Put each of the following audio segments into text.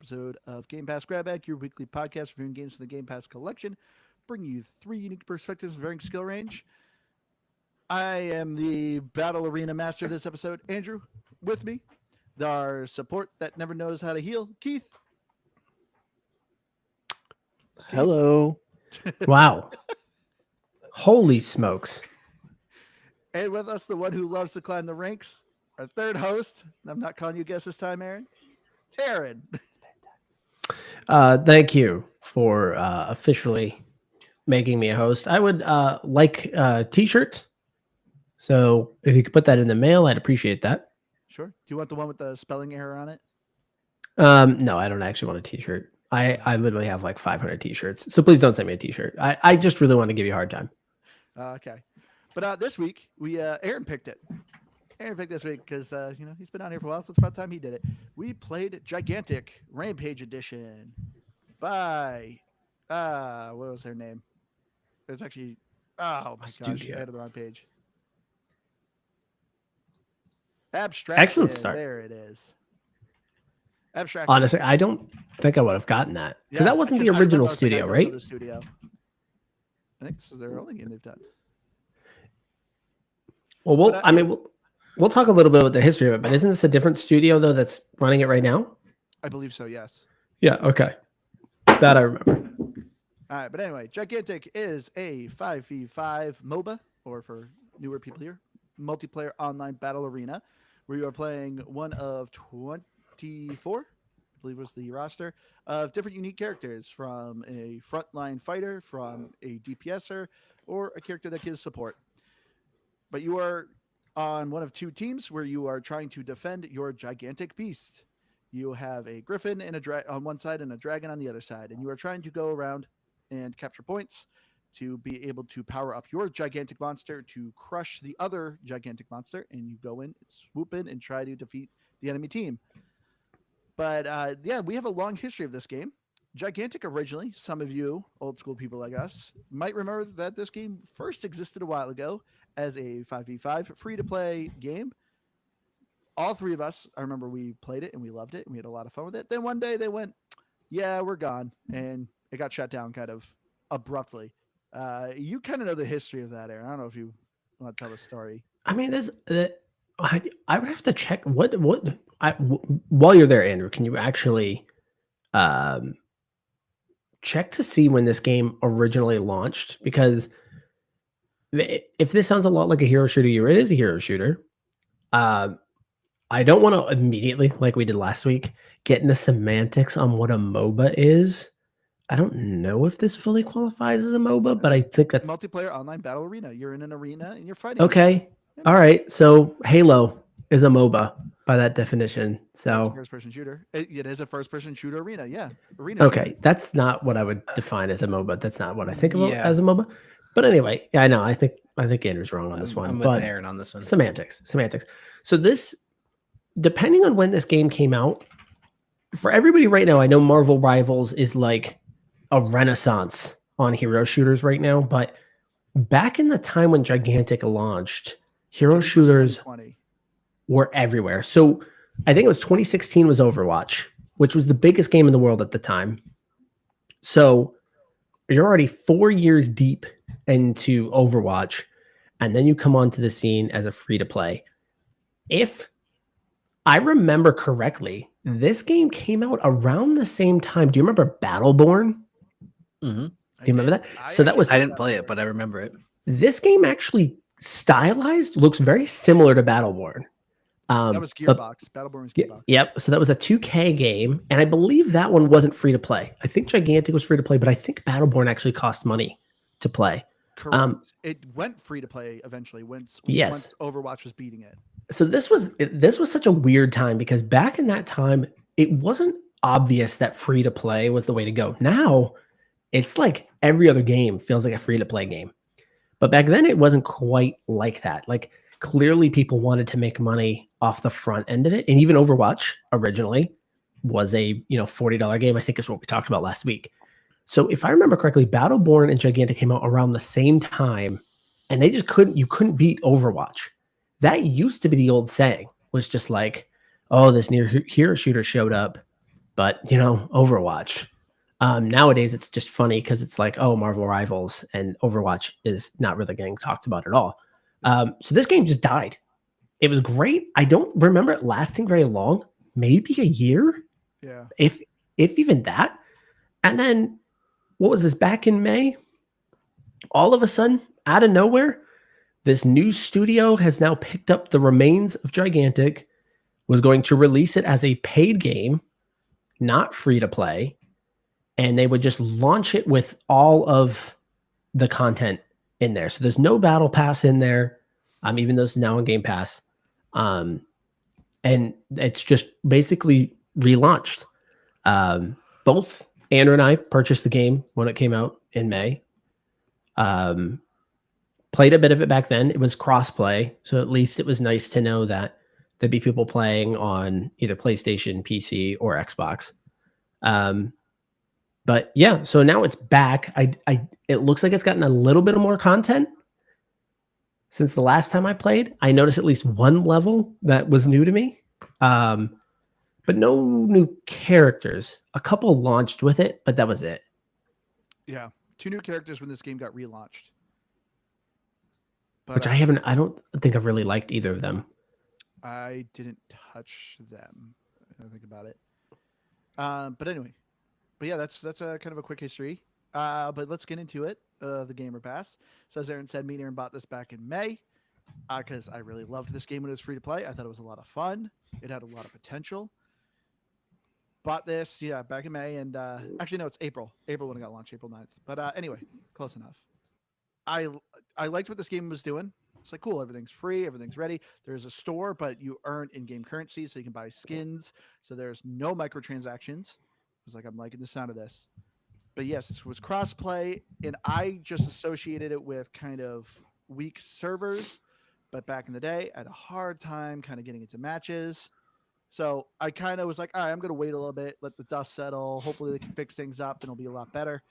episode of Game Pass Grab Bag, your weekly podcast reviewing games from the Game Pass collection, bringing you three unique perspectives of varying skill range. I am the Battle Arena master of this episode, Andrew. With me, our support that never knows how to heal, Keith. Hello. Wow. Holy smokes. And with us, the one who loves to climb the ranks, our third host. I'm not calling you guest this time, Aaron. Aaron. Thank you for officially making me a host. I would like t-shirts. So if you could put that in the mail, I'd appreciate that. Sure. Do you want the one with the spelling error on it? No, I don't actually want a t-shirt. I literally have like 500 t-shirts. So please don't send me a t-shirt. I just really want to give you a hard time. Okay. But this week, Aaron picked it. Aaron picked this week because he's been on here for a while, so it's about time he did it. We played Gigantic Rampage Edition by what was their name? It's actually oh my gosh, I had the wrong page. Abstraction. Excellent start. There it is. Abstraction. Honestly, I don't think I would have gotten that because that wasn't the original studio, right? The studio. I think this is their only game they've done. Well, we'll talk a little bit about the history of it, but isn't this a different studio though that's running it right now? I believe so. Yes. Yeah. Okay. That I remember. All right, but anyway, Gigantic is a 5v5 MOBA, or for newer people here, multiplayer online battle arena, where you are playing one of 24, I believe was the roster, of different unique characters, from a frontline fighter, from a DPSer, or a character that gives support. But you are on one of two teams where you are trying to defend your gigantic beast. You have a griffin and on one side and a dragon on the other side, and you are trying to go around and capture points to be able to power up your gigantic monster to crush the other gigantic monster, and you go in, swoop in, and try to defeat the enemy team. But we have a long history of this game. Gigantic originally, some of you old school people like us might remember that this game first existed a while ago as a 5v5 free-to-play game. All three of us, I remember we played it and we loved it and we had a lot of fun with it. Then one day they went, yeah, we're gone. And it got shut down kind of abruptly. You kind of know the history of that, Aaron. I don't know if you want to tell the story. I mean, I would have to check while you're there, Andrew, can you actually check to see when this game originally launched? Because if this sounds a lot like a hero shooter, it is a hero shooter. I don't want to immediately, like we did last week, get into semantics on what a MOBA is. I don't know if this fully qualifies as a MOBA, but I think that's multiplayer online battle arena. You're in an arena and you're fighting. Okay. All right. So Halo is a MOBA by that definition. So first-person shooter. It is a first-person shooter arena. Yeah. Arena. Okay. Shooter. That's not what I would define as a MOBA. That's not what I think about as a MOBA. But anyway, yeah, I know. I think Andrew's wrong on this one. I'm with Aaron on this one. Semantics. So this, depending on when this game came out, for everybody right now, I know Marvel Rivals is like a renaissance on hero shooters right now, but back in the time when Gigantic launched, hero shooters were everywhere. So I think it was 2016 was Overwatch, which was the biggest game in the world at the time. So you're already 4 years deep into Overwatch, and then you come onto the scene as a free-to-play. If I remember correctly, this game came out around the same time. Do you remember Battleborn? Mm-hmm. Do you remember that? I didn't play it, but I remember it. This game actually stylized looks very similar to Battleborn. That was Gearbox. Battleborn was Gearbox. Yep. So that was a 2K game, and I believe that one wasn't free to play. I think Gigantic was free to play, but I think Battleborn actually cost money to play. Correct. It went free to play eventually once Overwatch was beating it. So this was such a weird time because back in that time, it wasn't obvious that free to play was the way to go. Now, it's like every other game feels like a free to play game. But back then it wasn't quite like that. Like clearly people wanted to make money off the front end of it. And even Overwatch originally was a, $40 game, I think is what we talked about last week. So if I remember correctly, Battleborn and Gigantic came out around the same time, and they just couldn't beat Overwatch. That used to be the old saying, was just like, oh, this new hero shooter showed up. But Overwatch. Nowadays, it's just funny because it's like, oh, Marvel Rivals, and Overwatch is not really getting talked about at all. So this game just died. It was great. I don't remember it lasting very long, maybe a year, Yeah. if even that. And then what was this, back in May? All of a sudden, out of nowhere, this new studio has now picked up the remains of Gigantic, was going to release it as a paid game, not free to play, and they would just launch it with all of the content in there. So there's no battle pass in there, even though it's now in Game Pass. And it's just basically relaunched. Both Andrew and I purchased the game when it came out in May. Played a bit of it back then. It was cross-play, so at least it was nice to know that there'd be people playing on either PlayStation, PC, or Xbox. But yeah, so now it's back. It looks like it's gotten a little bit of more content since the last time I played. I noticed at least one level that was new to me, but no new characters. A couple launched with it, but that was it. Yeah, 2 new characters when this game got relaunched. But, which I don't think I've really liked either of them. I didn't touch them. I think about it. But anyway. But yeah, that's a kind of a quick history. But let's get into it. The Gamer Pass. So as Aaron said, me and Aaron bought this back in May because I really loved this game when it was free to play. I thought it was a lot of fun. It had a lot of potential. Bought this, back in May, and actually no, it's April. April when it got launched, April 9th. But anyway, close enough. I liked what this game was doing. It's like, cool, everything's free, everything's ready. There's a store, but you earn in-game currency, so you can buy skins. So there's no microtransactions. I was like, I'm liking the sound of this. But yes, this was cross-play, and I just associated it with kind of weak servers. But back in the day, I had a hard time kind of getting into matches. So I kind of was like, all right, I'm going to wait a little bit, let the dust settle. Hopefully they can fix things up and it'll be a lot better.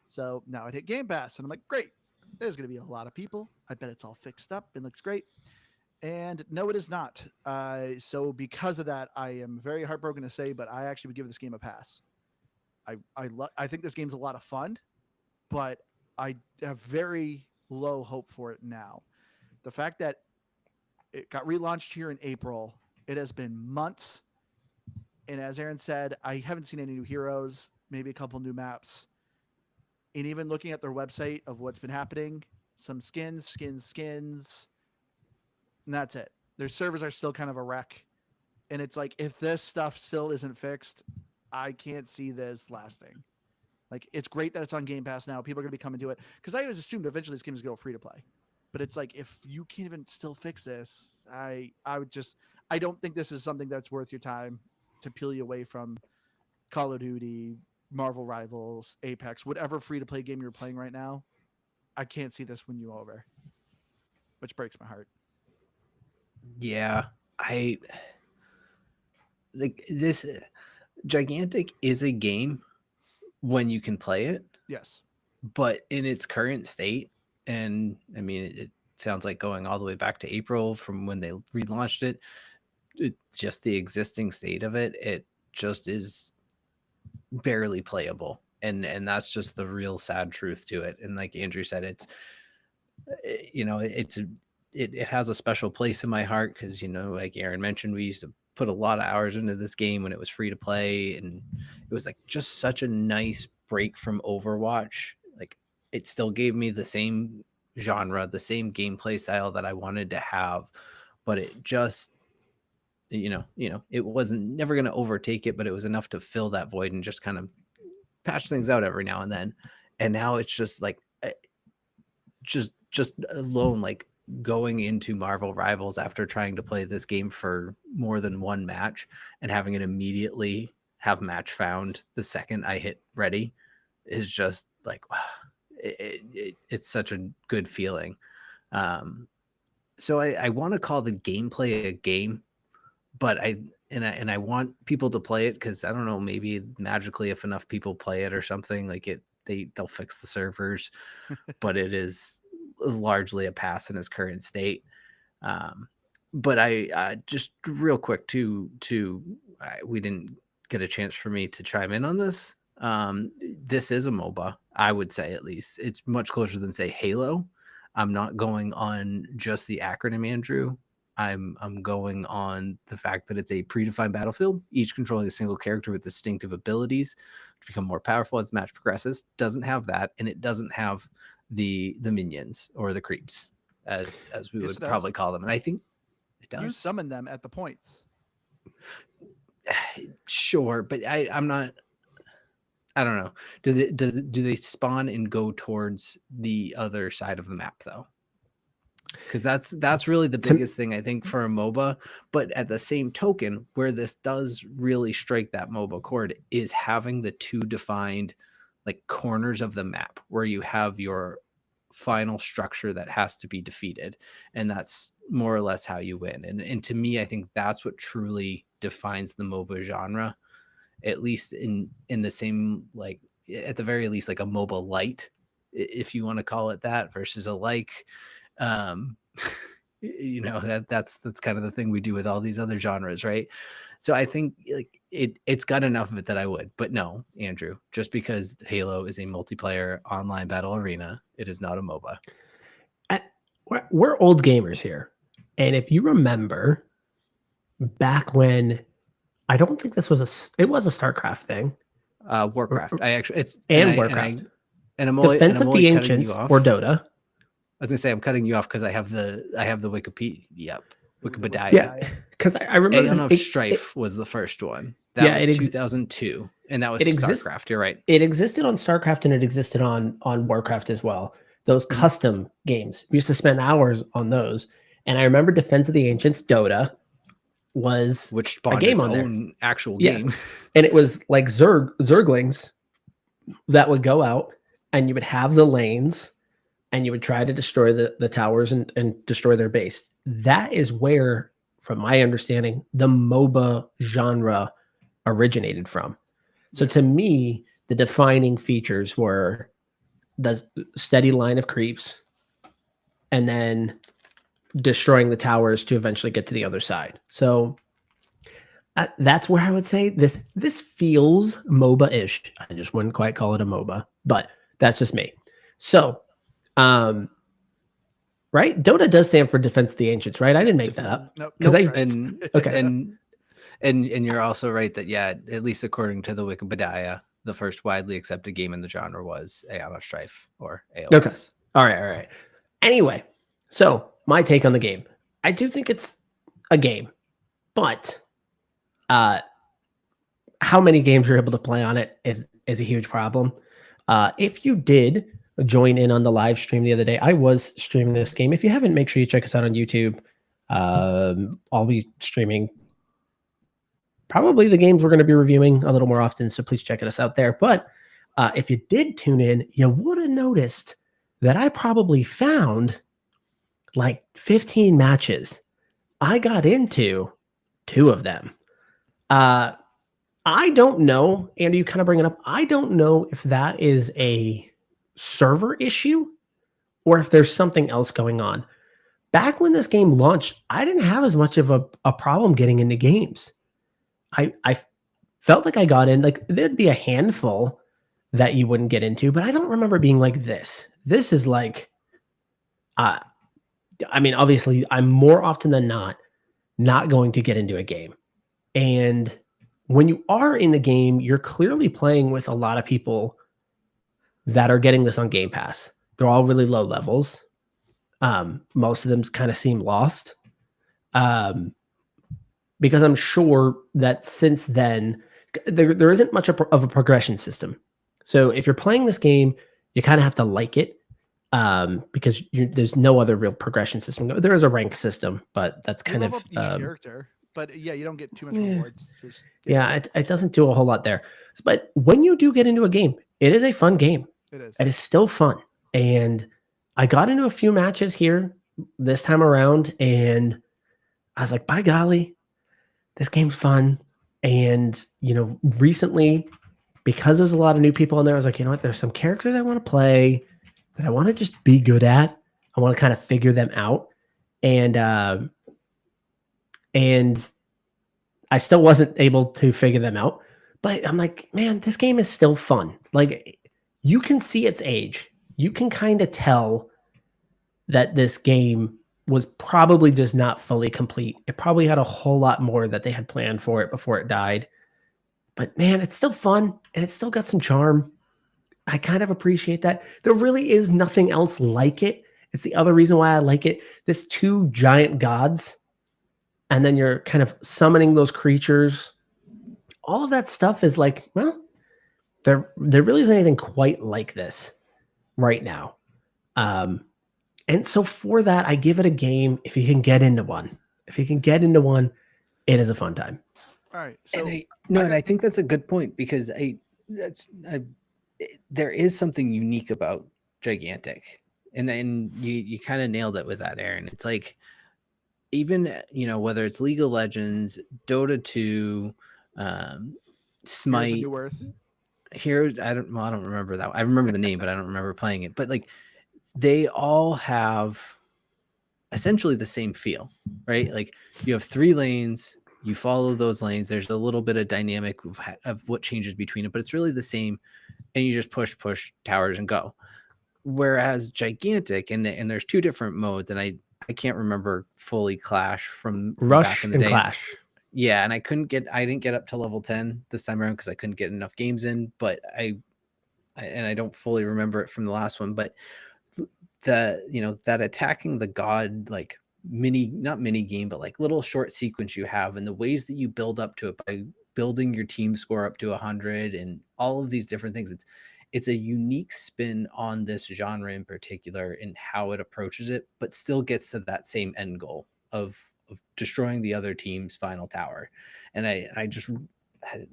So now it hit Game Pass, and I'm like, great. There's going to be a lot of people. I bet it's all fixed up and looks great. And no, it is not. So because of that, I am very heartbroken to say, but I actually would give this game a pass. I think this game's a lot of fun, but I have very low hope for it now. The fact that it got relaunched here in April, it has been months. And as Aaron said, I haven't seen any new heroes, maybe a couple new maps. And even looking at their website of what's been happening, some skins, and that's it. Their servers are still kind of a wreck. And it's like, if this stuff still isn't fixed, I can't see this lasting. Like, it's great that it's on Game Pass now. People are going to be coming to it. Because I always assumed eventually this game is going to go free to play. But it's like, if you can't even still fix this, I don't think this is something that's worth your time to peel you away from Call of Duty, Marvel Rivals, Apex, whatever free-to-play game you're playing right now. I can't see this win you over, which breaks my heart. Yeah, this Gigantic is a game when you can play it. Yes. But in its current state, and I mean, it sounds like going all the way back to April from when they relaunched it, just the existing state of it just is barely playable. And that's just the real sad truth to it. And like Andrew said, it has a special place in my heart because, like Aaron mentioned, we used to put a lot of hours into this game when it was free to play. And it was like just such a nice break from Overwatch. Like, it still gave me the same genre, the same gameplay style that I wanted to have, but it just, it wasn't never going to overtake it, but it was enough to fill that void and just kind of patch things out every now and then. And now it's just like, just alone, like going into Marvel Rivals after trying to play this game for more than one match and having it immediately have match found the second I hit ready is just like, wow, it's such a good feeling. So I want to call the gameplay a game, but I want people to play it because I don't know, maybe magically if enough people play it or something, like they'll fix the servers, but it is largely a pass in its current state. But I just real quick we didn't get a chance for me to chime in on this. This is a MOBA, I would say. At least it's much closer than, say, Halo. I'm not going on just the acronym, Andrew. I'm going on the fact that it's a predefined battlefield, each controlling a single character with distinctive abilities to become more powerful as the match progresses. Doesn't have that, and it doesn't have the minions or the creeps, as we would probably call them. And I think it does. You summon them at the points. Sure, but I'm not. I don't know. Do they spawn and go towards the other side of the map though? Because that's really the biggest thing I think for a MOBA. But at the same token, where this does really strike that MOBA chord is having the two defined like corners of the map where you have your final structure that has to be defeated, and that's more or less how you win. And to me, I think that's what truly defines the MOBA genre, at least in the same, like at the very least, like a MOBA light, if you want to call it that, versus a like. You know, that's kind of the thing we do with all these other genres, right? So I think like it's got enough of it that I would. But no, Andrew, just because Halo is a multiplayer online battle arena, it is not a MOBA. We're old gamers here, and if you remember back when, I don't think this was it was a StarCraft thing. Warcraft. Warcraft. And I'm Defense of the Ancients or Dota. I was gonna say I'm cutting you off because I have the Wikipedia up. Wikipedia. Yeah, because I remember Aeon of Strife was the first one. That was 2002, and that was StarCraft. You're right. It existed on StarCraft and it existed on Warcraft as well. Those custom games, we used to spend hours on those. And I remember Defense of the Ancients, Dota, was which spawned a game its on own actual game, and it was like Zerglings that would go out, and you would have the lanes, and you would try to destroy the towers and destroy their base. That is where, from my understanding, the MOBA genre originated from. So to me, the defining features were the steady line of creeps and then destroying the towers to eventually get to the other side. So that's where I would say this feels MOBA-ish. I just wouldn't quite call it a MOBA, but that's just me. So, right? Dota does stand for Defense of the Ancients, right? I didn't make that up. And you're also right that, yeah, at least according to the Wikipedia, the first widely accepted game in the genre was Aeon of Strife or AOS. Okay. All right. Anyway, so my take on the game. I do think it's a game, but how many games you're able to play on it is a huge problem. If you did join in on the live stream the other day, I was streaming this game. If you haven't, make sure you check us out on YouTube. I'll be streaming probably the games we're going to be reviewing a little more often, so please check us out there. But if you did tune in, you would have noticed that I probably found like 15 matches. I got into 2 of them. I don't know, Andy, you kind of bring it up. I don't know if that is a server issue or if there's something else going on. Back when this game launched, I didn't have as much of a problem getting into games. I felt like I got in, like there'd be a handful that you wouldn't get into, but I don't remember being like this. This is like, I mean, obviously I'm more often than not going to get into a game. And when you are in the game, you're clearly playing with a lot of people that are getting this on Game Pass. They're all really low levels. Most of them kind of seem lost. Because I'm sure that since then, there isn't much of a progression system. So if you're playing this game, you kind of have to like it because there's no other real progression system. There is a rank system, but that's kind of each character. But yeah, you don't get too much rewards. It doesn't do a whole lot there. But when you do get into a game, it is a fun game. It is. It is still fun. And I got into a few matches here this time around, and I was like, by golly, this game's fun. And, recently, because there's a lot of new people in there, I was like, you know what? There's some characters I want to play that I want to just be good at. I want to kind of figure them out. And I still wasn't able to figure them out. But I'm like, man, this game is still fun. Like, you can see its age. You can kind of tell that this game was probably just not fully complete. It probably had a whole lot more that they had planned for it before it died. But man, it's still fun and it's still got some charm. I kind of appreciate that. There really is nothing else like it. It's the other reason why I like it. This two giant gods, and then you're kind of summoning those creatures. All of that stuff is like, well, there really isn't anything quite like this right now. And so for that, I give it a game if you can get into one. If you can get into one, it is a fun time. All right. So and I think that's a good point because there is something unique about Gigantic, and you kind of nailed it with that, Aaron. It's like, even whether it's League of Legends, Dota 2, Smite, Heroes. I don't remember that. I remember the name, but I don't remember playing it. But like, they all have essentially the same feel, right? Like, you have 3 lanes. You follow those lanes. There's a little bit of dynamic of what changes between it, but it's really the same. And you just push towers and go. Whereas Gigantic, and there's 2 different modes, and I can't remember fully Clash from Rush back in the and day. Clash. Yeah, and I didn't get up to level 10 this time around because I couldn't get enough games in, but I don't fully remember it from the last one. But that attacking the god, like, not mini game, but like little short sequence you have, and the ways that you build up to it by building your team score up to 100 and all of these different things. It's a unique spin on this genre in particular in how it approaches it, but still gets to that same end goal of destroying the other team's final tower. And I just,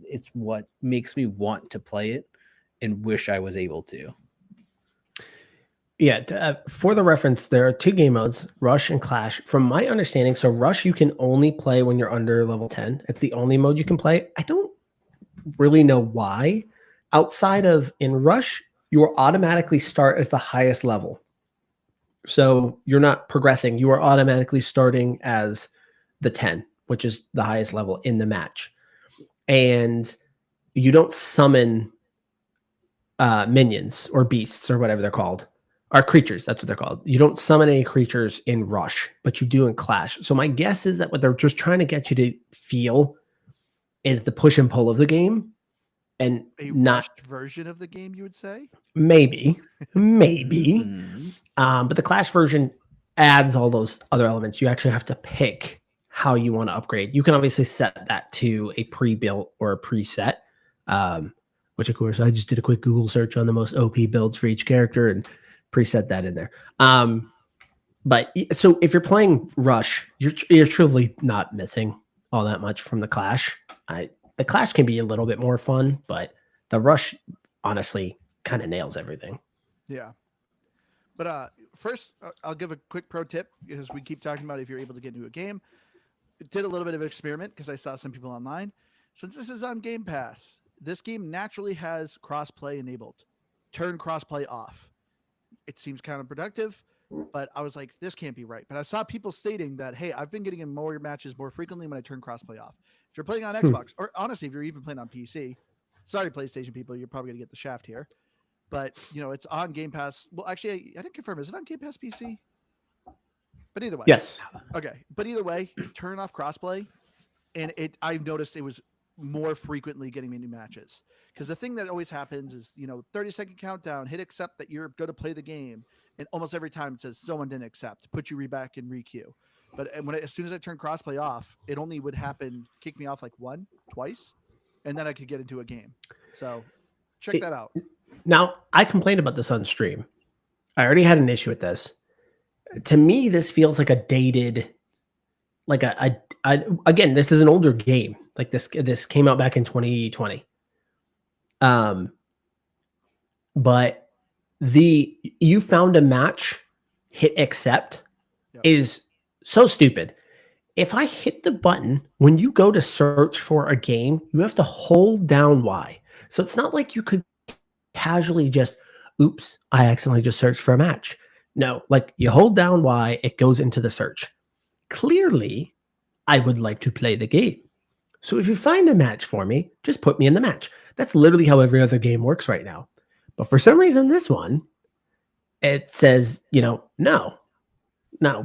it's what makes me want to play it and wish I was able to. Yeah, for the reference, there are 2 game modes, Rush and Clash. From my understanding, so Rush you can only play when you're under level 10. It's the only mode you can play. I don't really know why. Outside of in Rush, you will automatically start as the highest level. So you're not progressing. You are automatically starting as the 10, which is the highest level in the match. And you don't summon minions or beasts or whatever they're called. Are creatures, that's what they're called. You don't summon any creatures in Rush, but you do in Clash. So my guess is that what they're just trying to get you to feel is the push and pull of the game, and a not rushed version of the game, you would say? Maybe. Mm-hmm. But the Clash version adds all those other elements. You actually have to pick how you want to upgrade. You can obviously set that to a pre-built or a preset, which of course I just did a quick Google search on the most OP builds for each character and preset that in there. But so if you're playing Rush, you're truly not missing all that much from the Clash. The Clash can be a little bit more fun, but the Rush honestly kind of nails everything. Yeah. But first, I'll give a quick pro tip because we keep talking about if you're able to get into a game. Did a little bit of experiment because I saw some people online. Since this is on Game Pass, this game naturally has crossplay enabled. Turn crossplay off. It seems counterproductive, but I was like, this can't be right. But I saw people stating that, hey, I've been getting in more matches more frequently when I turn crossplay off. If you're playing on Xbox, or honestly, if you're even playing on PC, sorry, PlayStation people, you're probably going to get the shaft here. But, it's on Game Pass. Well, actually, I didn't confirm. Is it on Game Pass PC? But either way. Yes. Okay. But either way, turn off crossplay. And I've noticed it was more frequently getting me into matches. Because the thing that always happens is, 30-second countdown, hit accept that you're going to play the game. And almost every time it says someone didn't accept, put you back in re-queue. But as soon as I turn crossplay off, it only would happen, kick me off like twice, and then I could get into a game. So check that out. Now, I complained about this on stream. I already had an issue with this. To me, this feels like a dated, like again, this is an older game. Like this came out back in 2020. But you found a match, hit accept is so stupid. If I hit the button, when you go to search for a game, you have to hold down Y. So it's not like you could casually just, oops, I accidentally just searched for a match. No, like you hold down Y, it goes into the search. Clearly, I would like to play the game. So if you find a match for me, just put me in the match. That's literally how every other game works right now. But for some reason, this one, it says, no,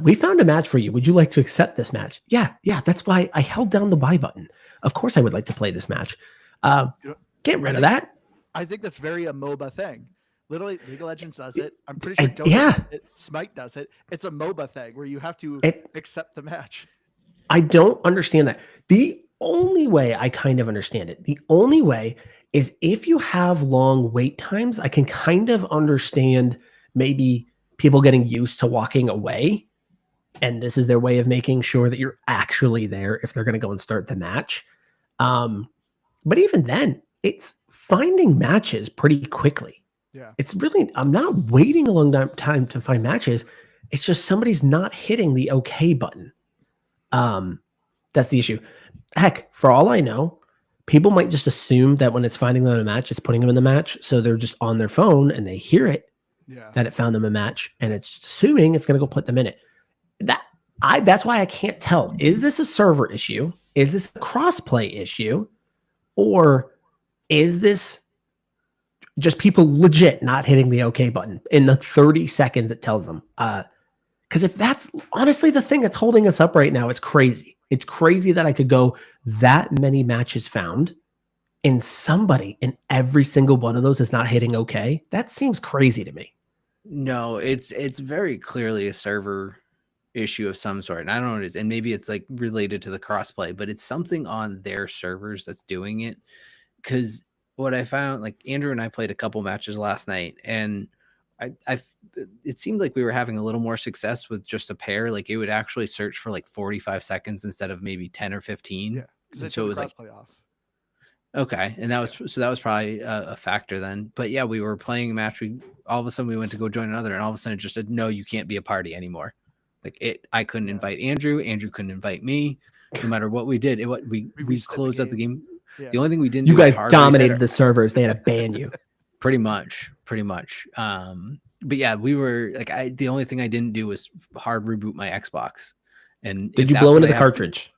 we found a match for you. Would you like to accept this match? Yeah, that's why I held down the buy button. Of course I would like to play this match. Get rid of that. I think that's very a MOBA thing. Literally, League of Legends does it. I'm pretty sure Dota does it. Smite does it. It's a MOBA thing where you have to accept the match. I don't understand that. The only way I kind of understand it, the only way is if you have long wait times, I can kind of understand maybe people getting used to walking away. And this is their way of making sure that you're actually there if they're going to go and start the match. But even then, it's finding matches pretty quickly. Yeah. It's really, I'm not waiting a long time to find matches. It's just somebody's not hitting the okay button. That's the issue. Heck, for all I know, people might just assume that when it's finding them a match, it's putting them in the match. So they're just on their phone and they hear it, that it found them a match, and it's assuming it's going to go put them in it. That's why I can't tell. Is this a server issue? Is this a crossplay issue? Or is this just people legit not hitting the okay button in the 30 seconds it tells them? Because if that's honestly the thing that's holding us up right now, it's crazy. It's crazy that I could go that many matches found and somebody in every single one of those is not hitting okay. That seems crazy to me. No, it's very clearly a server issue of some sort, and I don't know what it is, and maybe it's like related to the crossplay, but it's something on their servers that's doing it. Because what I found, like Andrew and I played a couple matches last night, and it seemed like we were having a little more success with just a pair. Like it would actually search for like 45 seconds instead of maybe 10 or 15. Yeah, because so it was like off. Okay, and that was probably a factor then. But yeah, we were playing a match. All of a sudden we went to go join another, and all of a sudden it just said, "No, you can't be a party anymore." Like I couldn't invite Andrew. Andrew couldn't invite me. No matter what we did, we closed out the game. Yeah. The only thing we didn't. You guys dominated the servers. They had to ban you. Pretty much. But yeah, we were like, the only thing I didn't do was hard reboot my Xbox. And did you blow into the cartridge?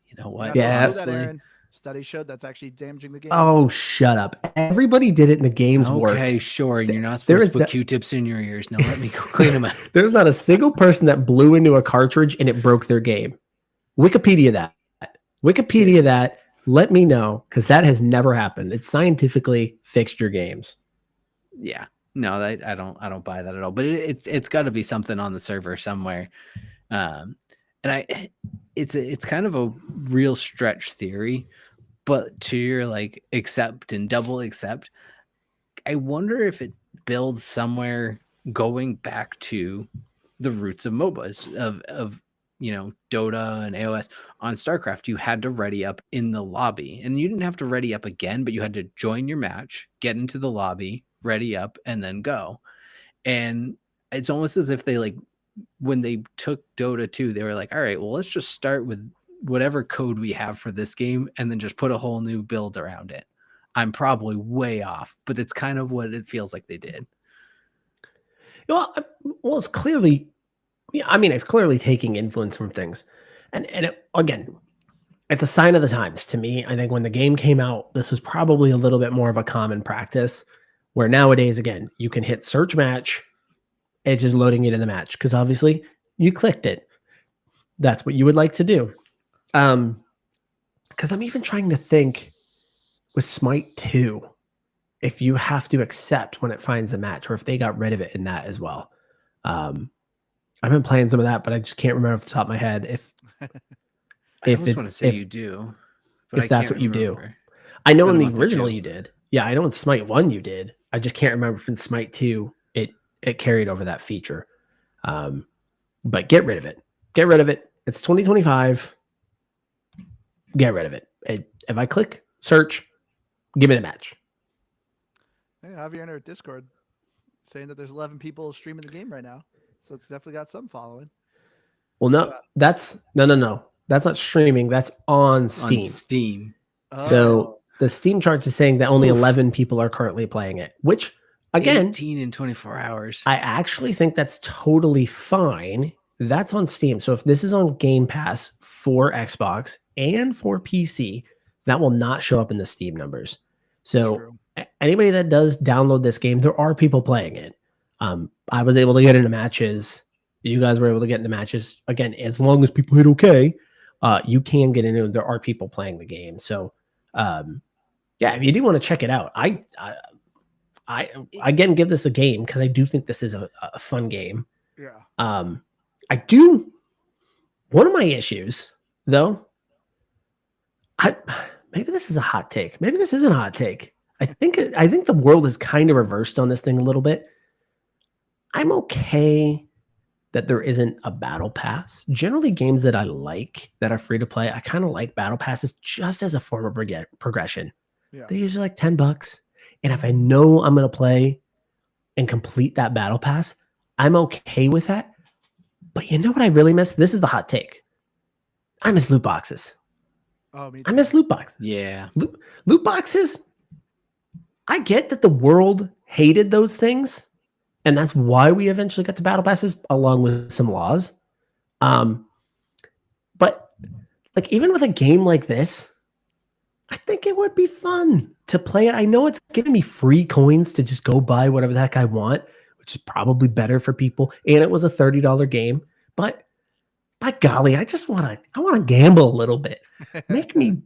You know what? Yeah. Studies showed that's actually damaging the game. Oh, shut up. Everybody did it in the games worked. Okay, sure. And you're not supposed to put Q-tips in your ears. Now let me go clean them out. There's not a single person that blew into a cartridge and it broke their game. Wikipedia that. Let me know, because that has never happened. It's scientifically fixed your games. Yeah. No, I don't buy that at all. But it's got to be something on the server somewhere. And it's kind of a real stretch theory, but to your like accept and double accept, I wonder if it builds somewhere going back to the roots of MOBAs of Dota and AOS. On StarCraft, you had to ready up in the lobby, and you didn't have to ready up again, but you had to join your match, get into the lobby, ready up, and then go. And it's almost as if they like, when they took Dota 2, they were like, all right, well, let's just start with whatever code we have for this game and then just put a whole new build around it. I'm probably way off, but it's kind of what it feels like they did. Well, it's clearly, it's clearly taking influence from things. And again, it's a sign of the times to me. I think when the game came out, this was probably a little bit more of a common practice, where nowadays, again, you can hit search match. It's just loading it in the match because obviously you clicked it. That's what you would like to do. Because I'm even trying to think with Smite 2, if you have to accept when it finds a match, or if they got rid of it in that as well. I've been playing some of that, but I just can't remember off the top of my head I just want to say you do, but if that's what you do. I know in the original you did. Yeah, I know in Smite 1 you did. I just can't remember if in Smite 2 it carried over that feature. But get rid of it. Get rid of it. It's 2025. Get rid of it. If I click search, give me the match. Hey, Javier in our Discord saying that there's 11 people streaming the game right now. So it's definitely got some following. Well, no, that's no. That's not streaming. That's on Steam. On Steam. So the Steam chart is saying that only 11 people are currently playing it, which again, 18 in 24 hours. I actually think that's totally fine. That's on Steam. So if this is on Game Pass for Xbox and for PC, that will not show up in the Steam numbers. That's So true. anybody that does download this game, there are people playing it. I was able to get into matches. You guys were able to get into matches. Again, as long as people hit okay, you can get into it. There are people playing the game. So yeah, if you do want to check it out, I again give this a game because I do think this is a fun game. Yeah. I do. One of my issues, though, maybe this is a hot take. Maybe this isn't a hot take. I think the world is kind of reversed on this thing a little bit. I'm okay that there isn't a battle pass. Generally, games that I like that are free to play, I kind of like battle passes just as a form of progression. Yeah. They're usually like $10. And if I know I'm going to play and complete that battle pass, I'm okay with that. But you know what I really miss? This is the hot take. I miss loot boxes. Oh, me too. I miss loot boxes. Yeah. Loot boxes. I get that the world hated those things. And that's why we eventually got to battle passes along with some laws. But like even with a game like this, I think it would be fun to play it. I know it's giving me free coins to just go buy whatever the heck I want, which is probably better for people. And it was a $30 game. But by golly, I want to gamble a little bit. Make me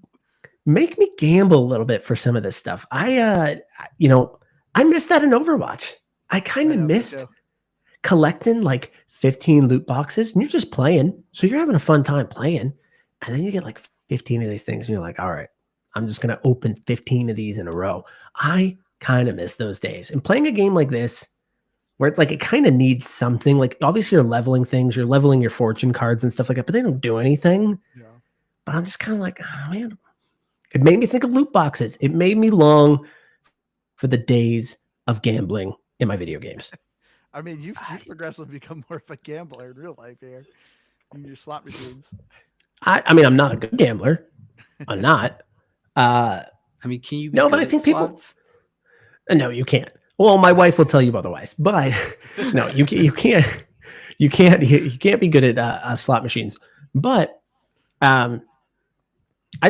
gamble a little bit for some of this stuff. I missed that in Overwatch. I kind of missed collecting like 15 loot boxes and you're just playing. So you're having a fun time playing. And then you get like 15 of these things and you're like, all right, I'm just going to open 15 of these in a row. I kind of miss those days. And playing a game like this, where it's like it kind of needs something, like obviously you're leveling things, you're leveling your fortune cards and stuff like that, but they don't do anything. Yeah. But I'm just kind of like, oh man, it made me think of loot boxes. It made me long for the days of gambling in my video games. I mean, you've progressively become more of a gambler in real life here. In your slot machines. I mean, I'm not a good gambler. I'm not. I mean, can you? No, but I think slots? No, you can't. Well, my wife will tell you otherwise. But no, you can't be good at slot machines. But I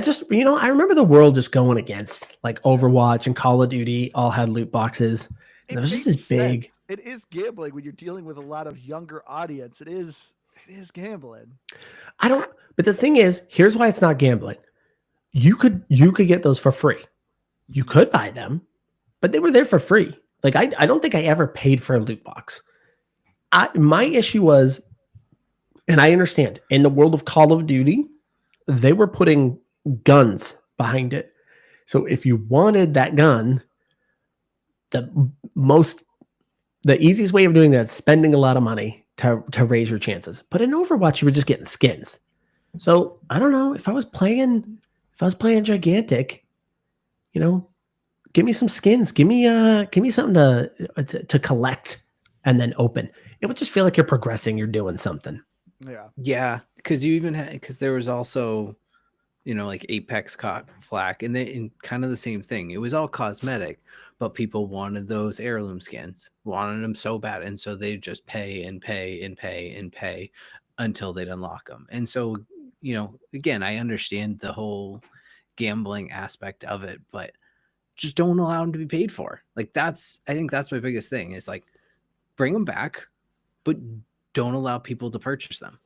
just, I remember the world just going against like Overwatch and Call of Duty all had loot boxes. And it was just this big. It is gambling when you're dealing with a lot of younger audience. It is gambling. But the thing is, here's why it's not gambling. You could get those for free. You could buy them, but they were there for free. Like I don't think I ever paid for a loot box. My issue was, and I understand, in the world of Call of Duty, they were putting guns behind it. So if you wanted that gun, the easiest way of doing that is spending a lot of money to raise your chances. But in Overwatch, you were just getting skins. So I don't know if I was playing Gigantic, give me some skins, give me something to collect and then open. It would just feel like you're progressing, you're doing something. Yeah, because you even because there was also, like Apex caught flack, and kind of the same thing. It was all cosmetic, but people wanted those heirloom skins, wanted them so bad, and so they just pay and pay and pay and pay until they'd unlock them. And so, again, I understand the whole gambling aspect of it, but just don't allow them to be paid for. Like I think that's my biggest thing is like bring them back, but don't allow people to purchase them.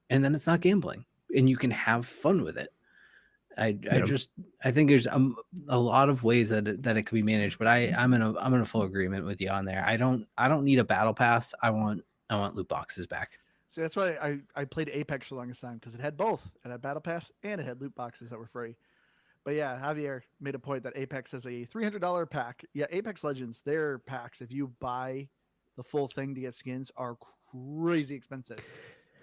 And then it's not gambling and you can have fun with it. I think there's a lot of ways that it could be managed, but I'm in a full agreement with you on there. I don't need a battle pass. I want loot boxes back. See, that's why I played Apex for the longest time because it had both. It had battle pass and it had loot boxes that were free. But yeah, Javier made a point that Apex is a $300 pack. Yeah, Apex Legends, their packs, if you buy the full thing to get skins, are crazy expensive.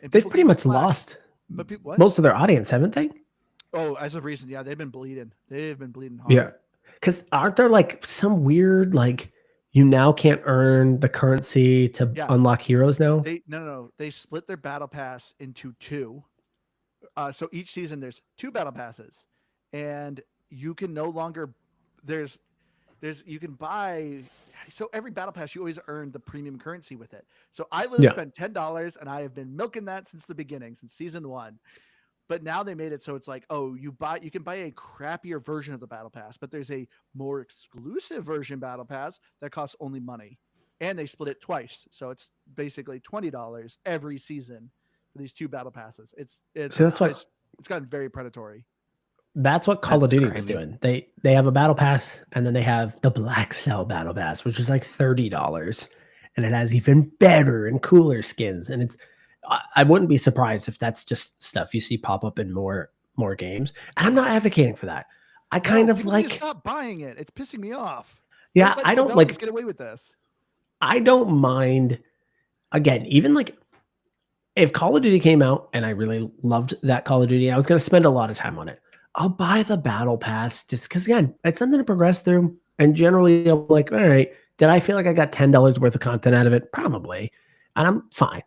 And they've pretty much lost most of their audience, haven't they? Oh, as of recent, yeah, they've been bleeding. They've been bleeding hard. Yeah, because aren't there like some weird like you now can't earn the currency to unlock heroes now? No. They split their battle pass into two. So each season there's 2 battle passes. And you can no longer you can buy. So every battle pass, you always earn the premium currency with it. So I literally spent $10 and I have been milking that since the beginning, since season 1. But now they made it so it's like, oh, you can buy a crappier version of the battle pass, but there's a more exclusive version battle pass that costs only money, and they split it twice, so it's basically $20 every season for these two battle passes. It's gotten very predatory. That's what Call of Duty was doing. They have a battle pass, and then they have the Black Cell battle pass, which is like $30, and it has even better and cooler skins, and it's. I wouldn't be surprised if that's just stuff you see pop up in more games. And I'm not advocating for that. I kind of like stop buying it. It's pissing me off. Yeah, I don't like get away with this. I don't mind. Again, even like if Call of Duty came out and I really loved that Call of Duty, I was going to spend a lot of time on it. I'll buy the battle pass just because again, it's something to progress through. And generally, I'm like, all right, did I feel like I got $10 worth of content out of it? Probably, and I'm fine.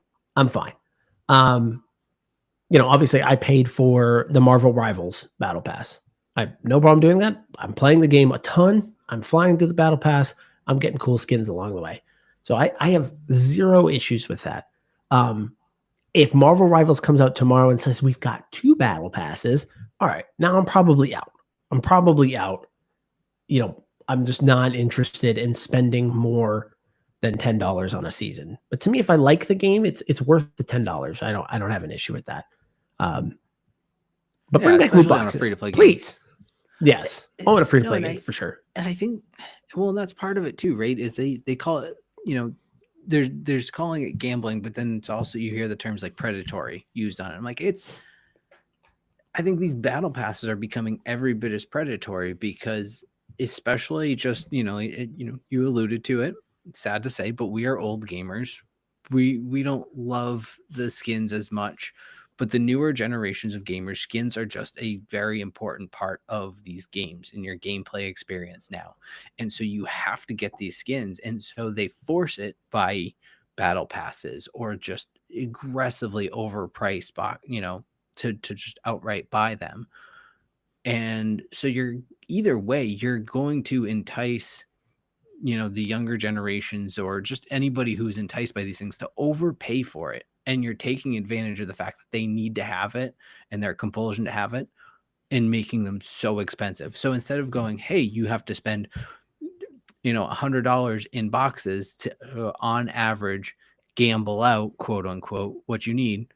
Obviously I paid for the Marvel Rivals battle pass. I have no problem doing that. I'm playing the game a ton. I'm flying through the battle pass. I'm getting cool skins along the way. So I have zero issues with that. If Marvel Rivals comes out tomorrow and says we've got 2 battle passes, all right, now I'm probably out. I'm just not interested in spending more than $10 on a season. But to me, if I like the game, it's worth the $10. I don't have an issue with that. But bring back loot boxes, free-to-play please. Yes, I want a free-to-play game for sure. And I think, that's part of it too, right? Is they call it, there's calling it gambling, but then it's also you hear the terms like predatory used on it. I'm like, I think these battle passes are becoming every bit as predatory because, especially just you alluded to it. Sad to say, but we are old gamers. We don't love the skins as much, but the newer generations of gamers, skins are just a very important part of these games in your gameplay experience now. And so you have to get these skins. And so they force it by battle passes or just aggressively overpriced, to just outright buy them. And so either way, you're going to entice the younger generations or just anybody who's enticed by these things to overpay for it. And you're taking advantage of the fact that they need to have it and their compulsion to have it and making them so expensive. So instead of going, hey, you have to spend, $100 in boxes to, on average, gamble out, quote unquote, what you need.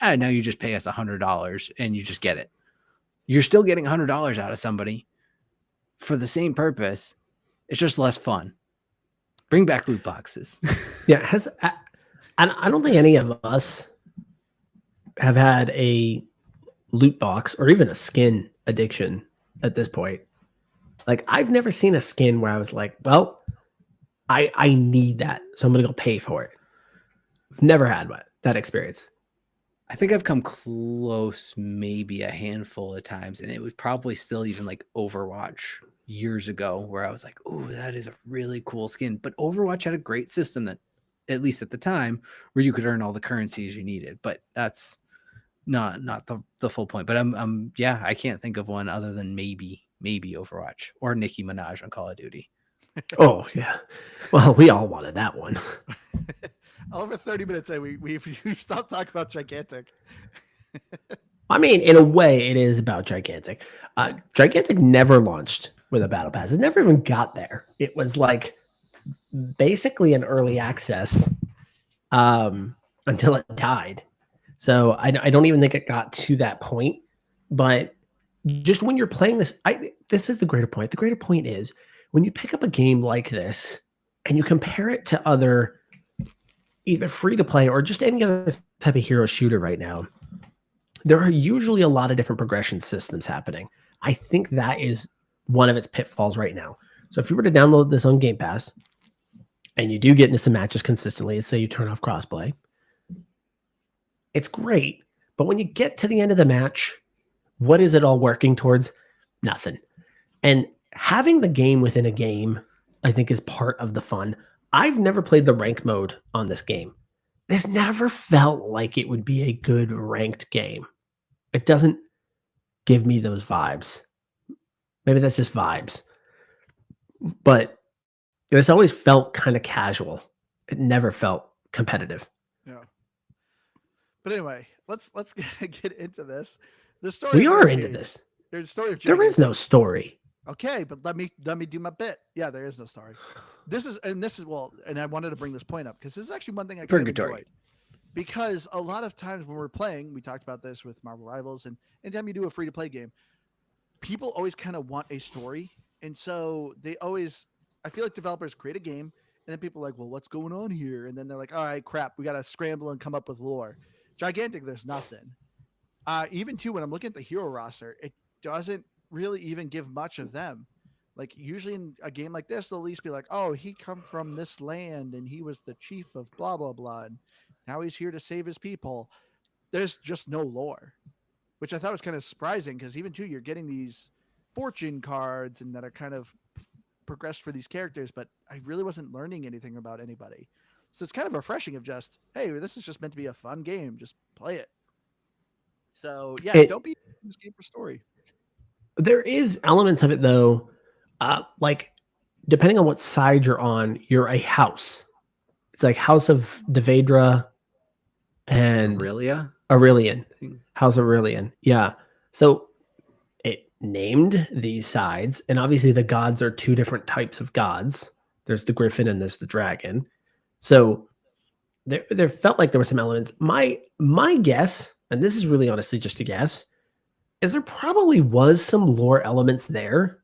And now you just pay us $100 and you just get it. You're still getting $100 out of somebody for the same purpose. It's just less fun. Bring back loot boxes. Yeah, I don't think any of us have had a loot box or even a skin addiction at this point. Like, I've never seen a skin where I was like, well, I need that, so I'm going to go pay for it. I've never had that experience. I think I've come close maybe a handful of times, and it was probably still even like Overwatch years ago where I was like, oh, that is a really cool skin. But Overwatch had a great system that, at least at the time, where you could earn all the currencies you needed. But that's not the full point. But I can't think of one other than maybe Overwatch or Nicki Minaj on Call of Duty. Oh yeah, well, we all wanted that one. Over 30 minutes in, we've stopped talking about Gigantic. I mean, in a way, it is about Gigantic. Gigantic never launched with a battle pass. It never even got there. It was like basically an early access until it died. So I don't even think it got to that point. But just when you're playing this, this is the greater point. The greater point is when you pick up a game like this and you compare it to other either free to play or just any other type of hero shooter right now, there are usually a lot of different progression systems happening. I think that is one of its pitfalls right now. So if you were to download this on Game Pass and you do get into some matches consistently, let's say you turn off crossplay, it's great. But when you get to the end of the match, what is it all working towards? Nothing. And having the game within a game, I think, is part of the fun. I've never played the rank mode on this game. This never felt like it would be a good ranked game. It doesn't give me those vibes. Maybe that's just vibes. But this always felt kind of casual. It never felt competitive. Yeah. But anyway, let's get into this. The story. We of are into Rampage, this. There's a story of There is no story. Okay, but let me do my bit. Yeah, there is no story. This is and I wanted to bring this point up because this is actually one thing I kind of enjoyed. Because a lot of times when we're playing, we talked about this with Marvel Rivals, and anytime you do a free to play game, people always kind of want a story, and so they always. I feel like developers create a game, and then people are like, "Well, what's going on here?" And then they're like, "All right, crap, we got to scramble and come up with lore." Gigantic, there's nothing. Even too, when I'm looking at the hero roster, it doesn't really even give much of them. Like usually in a game like this, they'll at least be like, "Oh, he come from this land, and he was the chief of blah blah blah, and now he's here to save his people." There's just no lore, which I thought was kind of surprising because even too, you're getting these fortune cards and that are kind of progressed for these characters, but I really wasn't learning anything about anybody. So it's kind of refreshing of just, hey, this is just meant to be a fun game. Just play it. So yeah, don't be in this game for story. There is elements of it though, like depending on what side you're on, you're a house. It's like House of Devedra and Aurelian. House of Aurelian. Yeah. So it named these sides, and obviously the gods are two different types of gods. There's the griffin and there's the dragon. So there felt like there were some elements. My guess, and this is really honestly just a guess, is there probably was some lore elements there,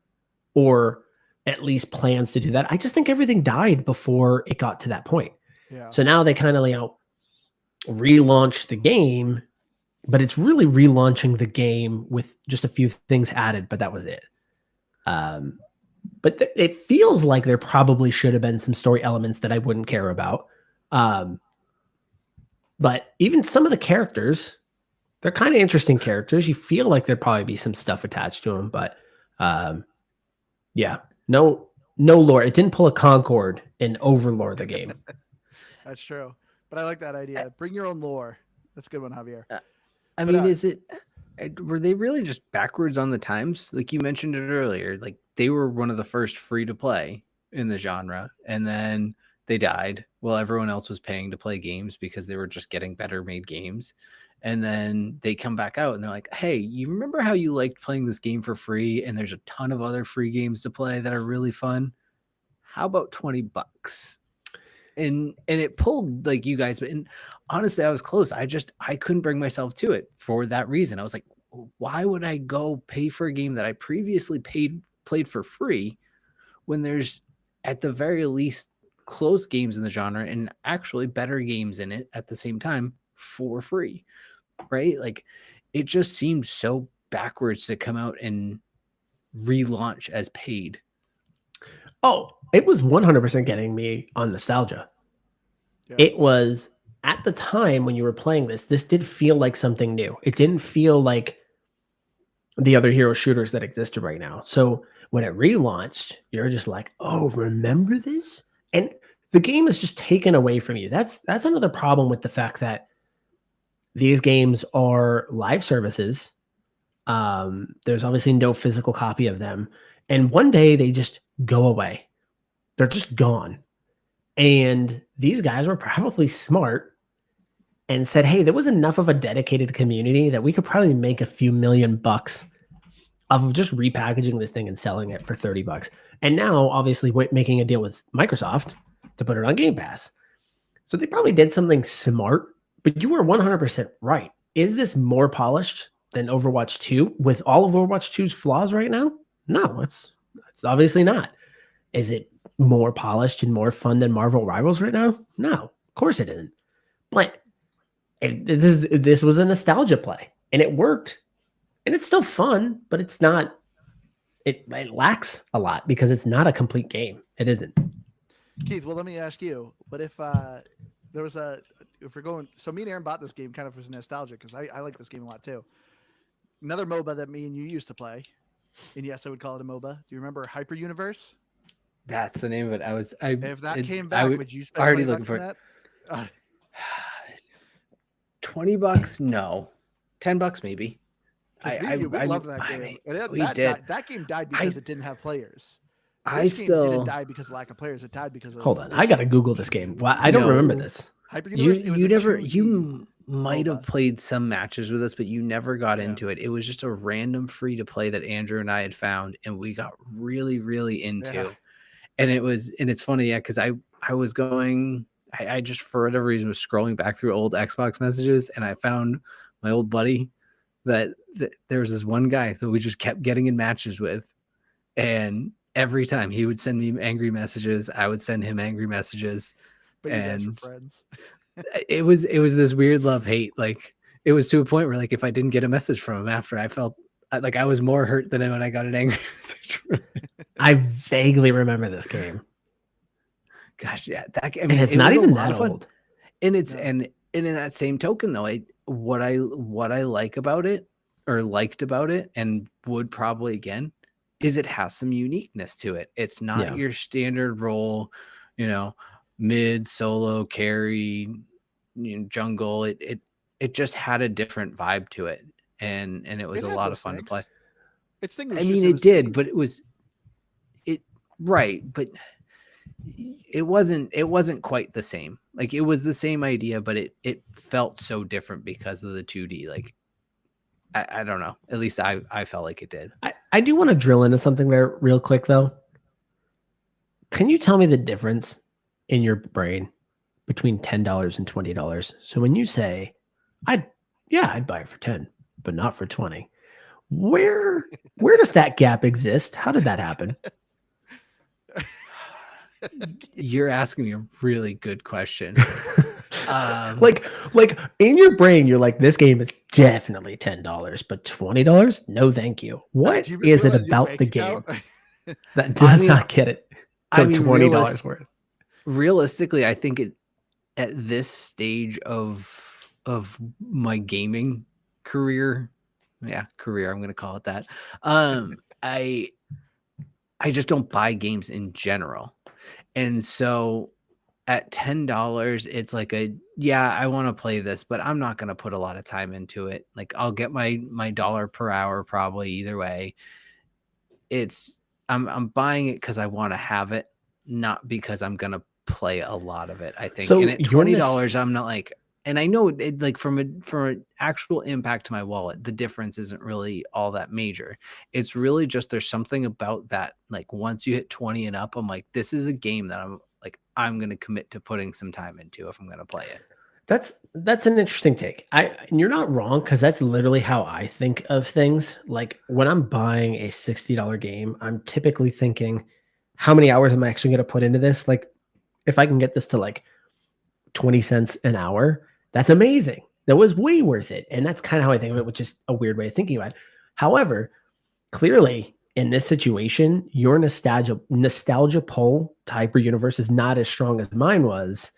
or at least plans to do that. I just think everything died before it got to that point. Yeah. So now they kind of, relaunched the game, but it's really relaunching the game with just a few things added, but that was it. But it feels like there probably should have been some story elements that I wouldn't care about. But even some of the characters, they're kind of interesting characters. You feel like there'd probably be some stuff attached to them, but yeah, no lore. It didn't pull a Concord and overlore the game. That's true. But I like that idea. Bring your own lore. That's a good one, Javier. Were they really just backwards on the times? Like you mentioned it earlier, like they were one of the first free to play in the genre, and then they died while everyone else was paying to play games because they were just getting better made games. And then they come back out and they're like, "Hey, you remember how you liked playing this game for free? And there's a ton of other free games to play that are really fun. How about $20?" And it pulled like you guys, but honestly, I was close. I couldn't bring myself to it for that reason. I was like, why would I go pay for a game that I previously played for free when there's at the very least close games in the genre and actually better games in it at the same time for free, right? Like it just seemed so backwards to come out and relaunch as paid. Oh, it was 100% getting me on nostalgia. Yeah. It was at the time when you were playing this did feel like something new. It didn't feel like the other hero shooters that existed right now. So when it relaunched, you're just like, oh, remember this? And the game is just taken away from you. That's another problem with the fact that these games are live services. There's obviously no physical copy of them. And one day they just go away. They're just gone. And these guys were probably smart and said, hey, there was enough of a dedicated community that we could probably make a few $1 million off of just repackaging this thing and selling it for $30. And now, obviously, making a deal with Microsoft to put it on Game Pass. So they probably did something smart, but you were 100% right. Is this more polished than Overwatch 2 with all of Overwatch 2's flaws right now? No, it's obviously not. Is it more polished and more fun than Marvel Rivals right now? No, of course it isn't. But this was a nostalgia play, and it worked, and it's still fun, but it's not. It lacks a lot because it's not a complete game. It isn't. Keith, well, let me ask you: what if there was if we're going? So me and Aaron bought this game kind of for nostalgia because I like this game a lot too. Another MOBA that me and you used to play, and yes, I would call it a MOBA. Do you remember Hyper Universe? That's the name of it. If that came back, would you spend already $20 looking for that? $20? No. $10 maybe. We loved that game. That game died because it didn't have players. This game didn't die because of lack of players. It died because of. Hold on, I gotta Google this game. I don't remember this. Hyper Universe. might have MOBA. played some matches with us, but you never got Yeah. into it. It was just a random free to play that Andrew and I had found, and we got really, really into. Yeah. And it's funny, yeah, because I was going, I just for whatever reason was scrolling back through old Xbox messages, and I found my old buddy that there was this one guy that we just kept getting in matches with, and every time he would send me angry messages, I would send him angry messages, But you guys were and friends. it was this weird love-hate. Like it was to a point where like if I didn't get a message from him after, I felt like I was more hurt than when I got an angry message from him. I vaguely remember this game. Gosh, yeah, that I And mean, it's it not was a even lot that of fun. old. And it's No. and in that same token though, what I like about it, or liked about it, and would probably again, is it has some uniqueness to it. It's not Yeah. your standard role, mid, solo, carry, jungle. It just had a different vibe to it, and it was It a had lot of those fun to things. play. Its thing was I just mean, it it was did, cheap. but it right, but it wasn't quite the same. Like it was the same idea, but it felt so different because of the 2D. Like I don't know. At least I felt like it did. I do want to drill into something there real quick though. Can you tell me the difference in your brain between $10 and $20? So when you say, I'd buy it for 10, but not for 20. Where does that gap exist? How did that happen? You're asking me a really good question. Like in your brain, you're like, this game is definitely $10, but $20? No, thank you. What Do you is it realize your about bank the game account? that does not get it? So I mean, $20 worth. Realistically, I think at this stage of my gaming career, I'm going to call it that. I just don't buy games in general. And so at $10, it's like I want to play this, but I'm not going to put a lot of time into it. Like I'll get my dollar per hour probably either way. I'm buying it because I want to have it, not because I'm going to play a lot of it, I think. So and at $20, I'm not like, and I know it, like from an actual impact to my wallet, the difference isn't really all that major. It's really just there's something about that. Like once you hit 20 and up, I'm like, this is a game that I'm going to commit to putting some time into if I'm going to play it. That's an interesting take. And you're not wrong, because that's literally how I think of things. Like when I'm buying a $60 game, I'm typically thinking, how many hours am I actually going to put into this? Like if I can get this to like 20 cents an hour, that's amazing. That was way worth it. And that's kind of how I think of it, which is a weird way of thinking about it. However, clearly in this situation, your nostalgia pull to Hyper Universe is not as strong as mine was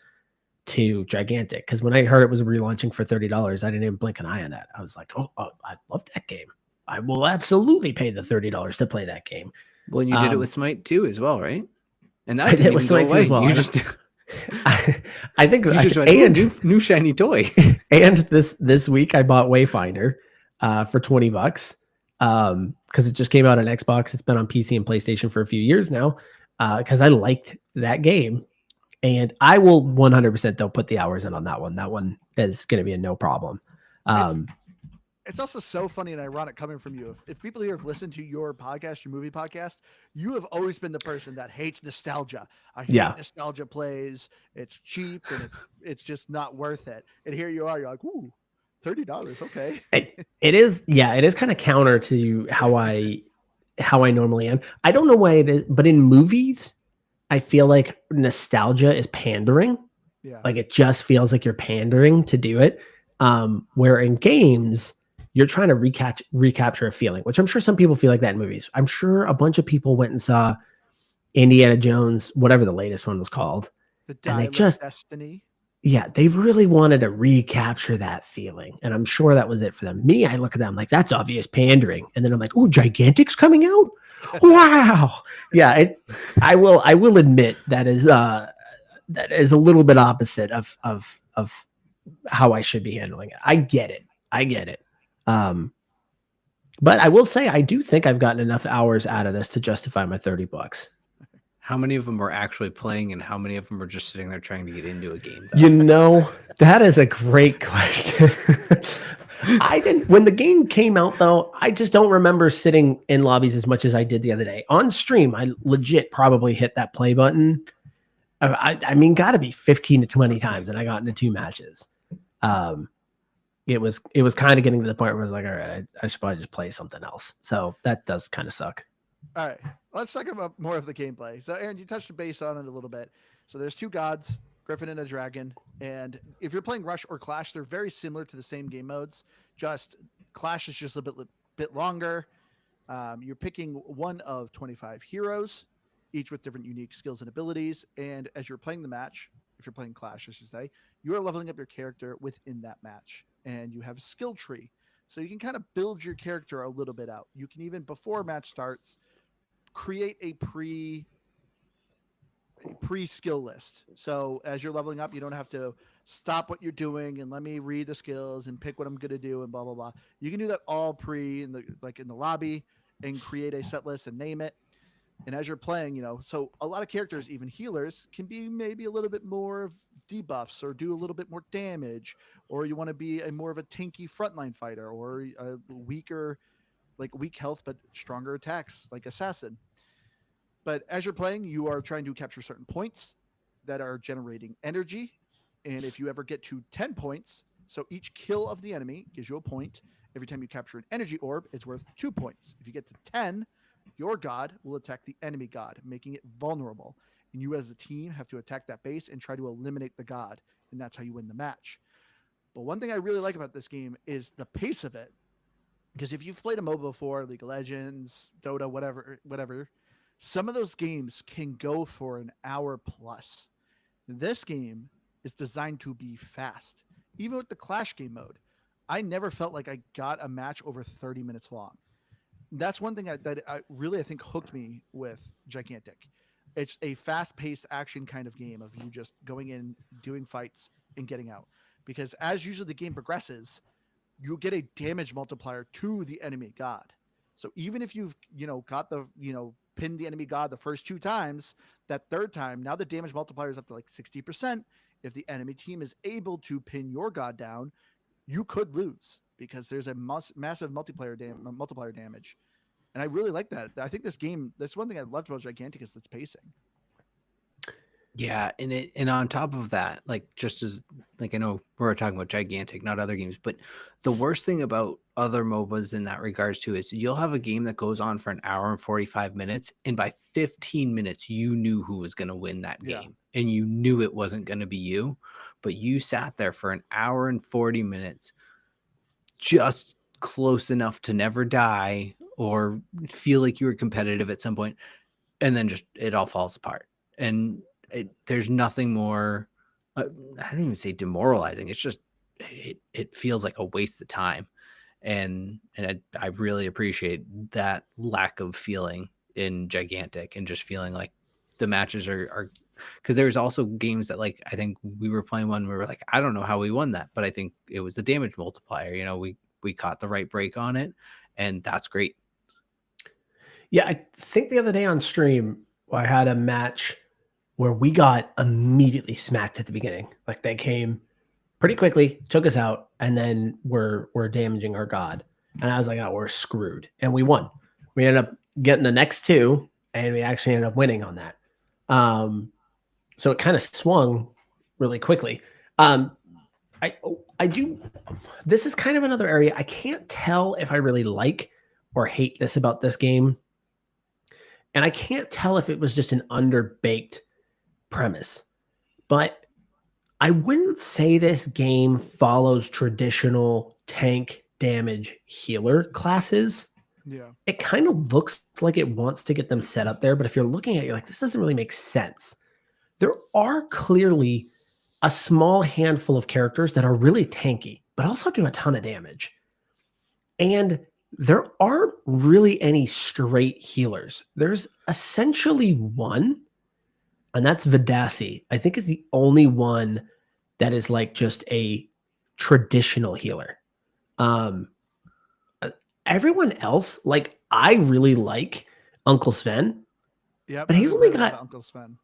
to Gigantic. Because when I heard it was relaunching for $30, I didn't even blink an eye on that. I was like, oh, I love that game. I will absolutely pay the $30 to play that game. Well, and you did it with Smite too as well, right? And I that did didn't with even go Smite 2 away. as well. You just I think you just went, and new shiny toy. And this week I bought Wayfinder for $20 because it just came out on Xbox. It's been on PC and PlayStation for a few years now because I liked that game, and I will 100% though put the hours in on that one. That one is going to be a no problem. It's also so funny and ironic coming from you. If people here have listened to your podcast, your movie podcast, you have always been the person that hates nostalgia. I hate nostalgia plays. It's cheap and it's just not worth it. And here you are. You're like, ooh, $30. Okay. It is. Yeah, it is kind of counter to how I normally am. I don't know why it is, but in movies, I feel like nostalgia is pandering. Yeah. Like it just feels like you're pandering to do it. Where in games, you're trying to recapture a feeling, which I'm sure some people feel like that in movies. I'm sure a bunch of people went and saw Indiana Jones, whatever the latest one was called. The Dial of Destiny. Yeah, they really wanted to recapture that feeling. And I'm sure that was it for them. Me, I look at them like, that's obvious pandering. And then I'm like, oh, Gigantic's coming out? Wow. Yeah, I will admit that is a little bit opposite of how I should be handling it. I get it. But I will say, I do think I've gotten enough hours out of this to justify my $30. How many of them are actually playing, and how many of them are just sitting there trying to get into a game? Though? You know, that is a great question. I didn't, when the game came out though, I just don't remember sitting in lobbies as much as I did the other day. On stream, I legit probably hit that play button. I mean, got to be 15 to 20 times, and I got into 2 matches. It was kind of getting to the point where I was like, all right, I should probably just play something else. So that does kind of suck. All right, let's talk about more of the gameplay. So, Aaron, you touched base on it a little bit. So there's 2 gods, Griffin and a dragon, and if you're playing Rush or Clash, they're very similar to the same game modes. Just Clash is just a bit longer. You're picking one of 25 heroes, each with different unique skills and abilities. And as you're playing the match, if you're playing Clash, I should say, you are leveling up your character within that match, and you have a skill tree. So you can kind of build your character a little bit out. You can even, before match starts, create a pre-skill list. So as you're leveling up, you don't have to stop what you're doing and let me read the skills and pick what I'm going to do and blah, blah, blah. You can do that all in the lobby and create a set list and name it. And as you're playing, so a lot of characters, even healers, can be maybe a little bit more of debuffs or do a little bit more damage, or you want to be more of a tanky frontline fighter, or a weaker, like weak health but stronger attacks, like assassin. But as you're playing, you are trying to capture certain points that are generating energy. And if you ever get to 10 points, so each kill of the enemy gives you a point. Every time you capture an energy orb, it's worth 2 points. If you get to 10, your god will attack the enemy god, making it vulnerable. And you as a team have to attack that base and try to eliminate the god. And that's how you win the match. But one thing I really like about this game is the pace of it. Because if you've played a MOBA before, League of Legends, Dota, whatever, some of those games can go for an hour plus. This game is designed to be fast. Even with the Clash game mode, I never felt like I got a match over 30 minutes long. That's one thing that I really, I think, hooked me with Gigantic. It's a fast-paced action kind of game of you just going in, doing fights, and getting out. Because as usually the game progresses, you get a damage multiplier to the enemy god. So even if you've, got the, pinned the enemy god the first 2 times, that third time, now the damage multiplier is up to like 60%. If the enemy team is able to pin your god down, you could lose because there's a massive multiplier damage. And I really like that. I think this game, that's one thing I loved about Gigantic is its pacing. Yeah, and on top of that, like just as like I know we're talking about Gigantic, not other games, but the worst thing about other MOBAs in that regards too is you'll have a game that goes on for an hour and 45 minutes, and by 15 minutes you knew who was going to win that game, and you knew it wasn't going to be you, but you sat there for an hour and 40 minutes just close enough to never die or feel like you were competitive at some point, and then just it all falls apart. And there's nothing more, I don't even say demoralizing. It's just, it feels like a waste of time. And I really appreciate that lack of feeling in Gigantic, and just feeling like the matches are because there's also games that, like, I think we were playing one where we were like, I don't know how we won that, but I think it was the damage multiplier. We caught the right break on it, and that's great. Yeah, I think the other day on stream, I had a match where we got immediately smacked at the beginning. Like they came pretty quickly, took us out, and then we're damaging our god. And I was like, oh, we're screwed. And we won. We ended up getting the next 2, and we actually ended up winning on that. So it kind of swung really quickly. I do. This is kind of another area. I can't tell if I really like or hate this about this game. And I can't tell if it was just an underbaked premise, but I wouldn't say this game follows traditional tank damage healer classes. Yeah. It kind of looks like it wants to get them set up there, but if you're looking at it, you're like, this doesn't really make sense. There are clearly a small handful of characters that are really tanky, but also do a ton of damage. And there aren't really any straight healers. There's essentially one, and that's Vidasi. I think is the only one that is like just a traditional healer. Everyone else, like I really like Uncle Sven. Yep. But I've he's been only playing a lot got of Uncle Sven.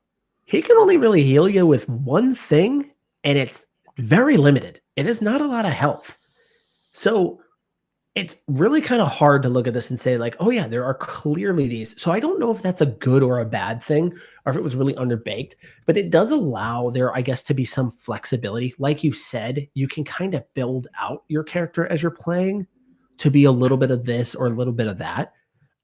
he can only really heal you with one thing, and it's very limited. It is not a lot of health. So it's really kind of hard to look at this and say, like, oh, yeah, there are clearly these. So I don't know if that's a good or a bad thing, or if it was really underbaked, but it does allow there, I guess, to be some flexibility. Like you said, you can kind of build out your character as you're playing to be a little bit of this or a little bit of that.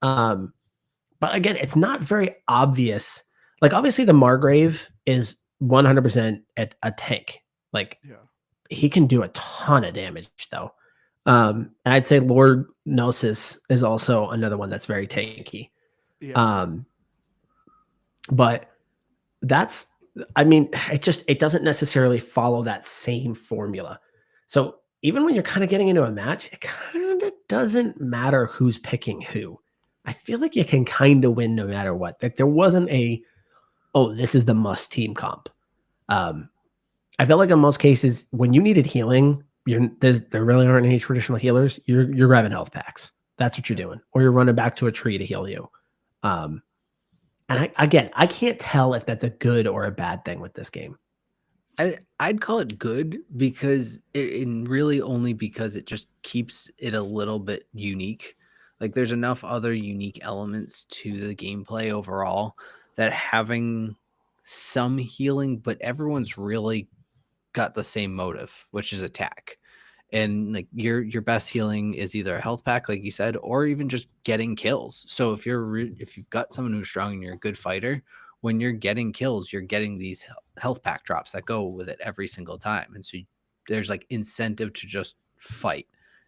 But again, it's not very obvious. Like, obviously, the Margrave is 100% a tank. Like, Yeah. he can do a ton of damage, though. And I'd say Lord Gnosis is also another one that's very tanky. Yeah. But that's, I mean, it doesn't necessarily follow that same formula. So even when you're kind of getting into a match, it kind of doesn't matter who's picking who. I feel like you can kind of win no matter what. Like, there wasn't this is the must team comp. I feel like in most cases, when you needed healing, there really aren't any traditional healers. You're grabbing health packs. That's what you're doing, or you're running back to a tree to heal you. And I can't tell if that's a good or a bad thing with this game. I'd call it good because it really only because it just keeps it a little bit unique. Like, there's enough other unique elements to the gameplay overall that having some healing, but everyone's really got the same motive, which is attack. And like your best healing is either a health pack, like you said, or even just getting kills. So if you've got someone who's strong and you're a good fighter, when you're getting kills, you're getting these health pack drops that go with it every single time. And so there's like incentive to just fight.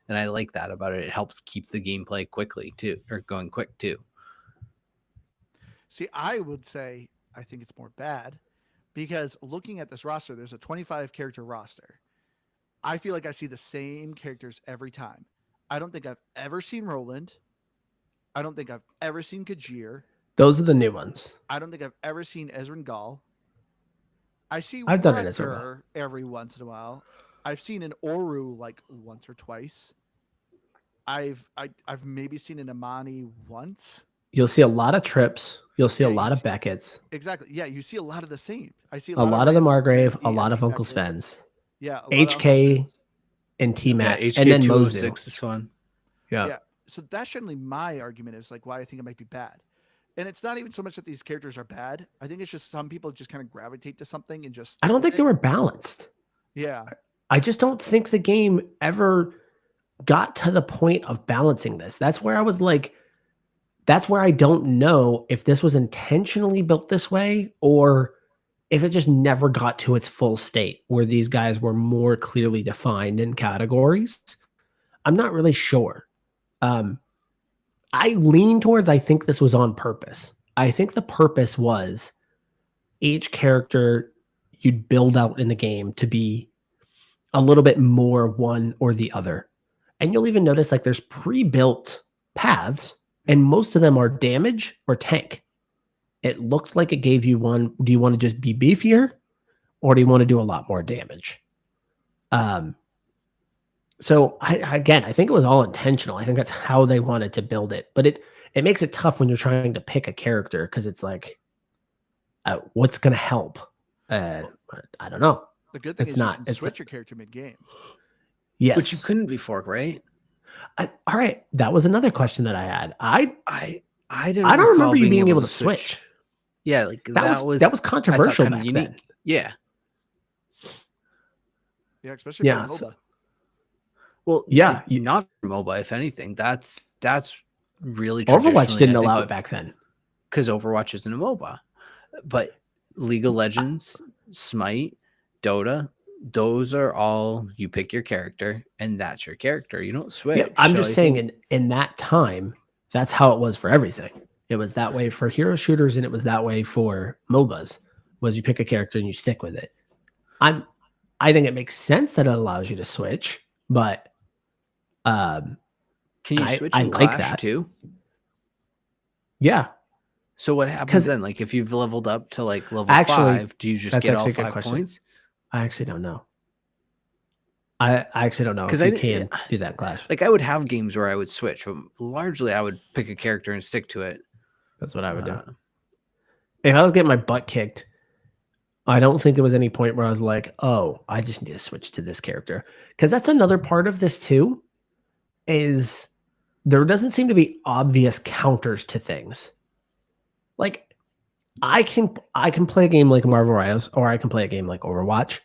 And I like that about it. It helps keep the gameplay going quick too. See, I would say I think it's more bad because looking at this roster, there's a 25 character roster. I feel like I see the same characters every time. I don't think I've ever seen Roland. I don't think I've ever seen Kajir. Those are the new ones. I don't think I've ever seen Ezrin Gall. I see I've done it as Rector every once in a while. I've seen an Oru like once or twice. I've maybe seen an Amani once. You'll see a lot of Trips. You'll see a lot of Beckett's. Exactly. Yeah, you see a lot of the same. I see a lot of the Margrave, a lot of Uncle Sven's. Yeah, HK and T-Mac, HK and then 206 Mozu. is fun. Yeah. So that's generally my argument is like why I think it might be bad. And it's not even so much that these characters are bad. I think it's just some people just kind of gravitate to something and just. I don't think they were balanced. Yeah. I just don't think the game ever got to the point of balancing this. That's where I was like, that's where I don't know if this was intentionally built this way or if it just never got to its full state where these guys were more clearly defined in categories. I'm not really sure. I lean towards, I think this was on purpose. I think the purpose was each character you'd build out in the game to be a little bit more one or the other. And you'll even notice like there's pre-built paths and most of them are damage or tank. It looks like it gave you one. Do you want to just be beefier or do you want to do a lot more damage? So I think it was all intentional. I think that's how they wanted to build it. But it makes it tough when you're trying to pick a character because it's like, what's going to help? I don't know. The good thing is you can switch your character mid-game. Yes. Which you couldn't before, right? All right. That was another question that I had. I don't remember you being able to switch. Yeah, like that was controversial back unique. then. Yeah. Yeah, especially for MOBA. Well, yeah, not for MOBA. If anything, that's really Overwatch didn't allow it back then because Overwatch isn't a MOBA. But League of Legends, Smite, Dota, those are all you pick your character and that's your character. You don't switch. Yeah, I'm just saying in that time, that's how it was for everything. It was that way for hero shooters and it was that way for MOBAs. Was you pick a character and you stick with it. I think it makes sense that it allows you to switch, but can you switch in like Clash that too? Yeah. So what happens then? Like if you've leveled up to like level 5, do you just get all 5 points? I actually don't know. I actually don't know if you can do that in Clash. Like I would have games where I would switch, but largely I would pick a character and stick to it. That's what I would do. if I was getting my butt kicked, I don't think there was any point where I was like, oh, I just need to switch to this character. Because that's another part of this too, is there doesn't seem to be obvious counters to things. Like I can play a game like Marvel Rivals, or I can play a game like Overwatch,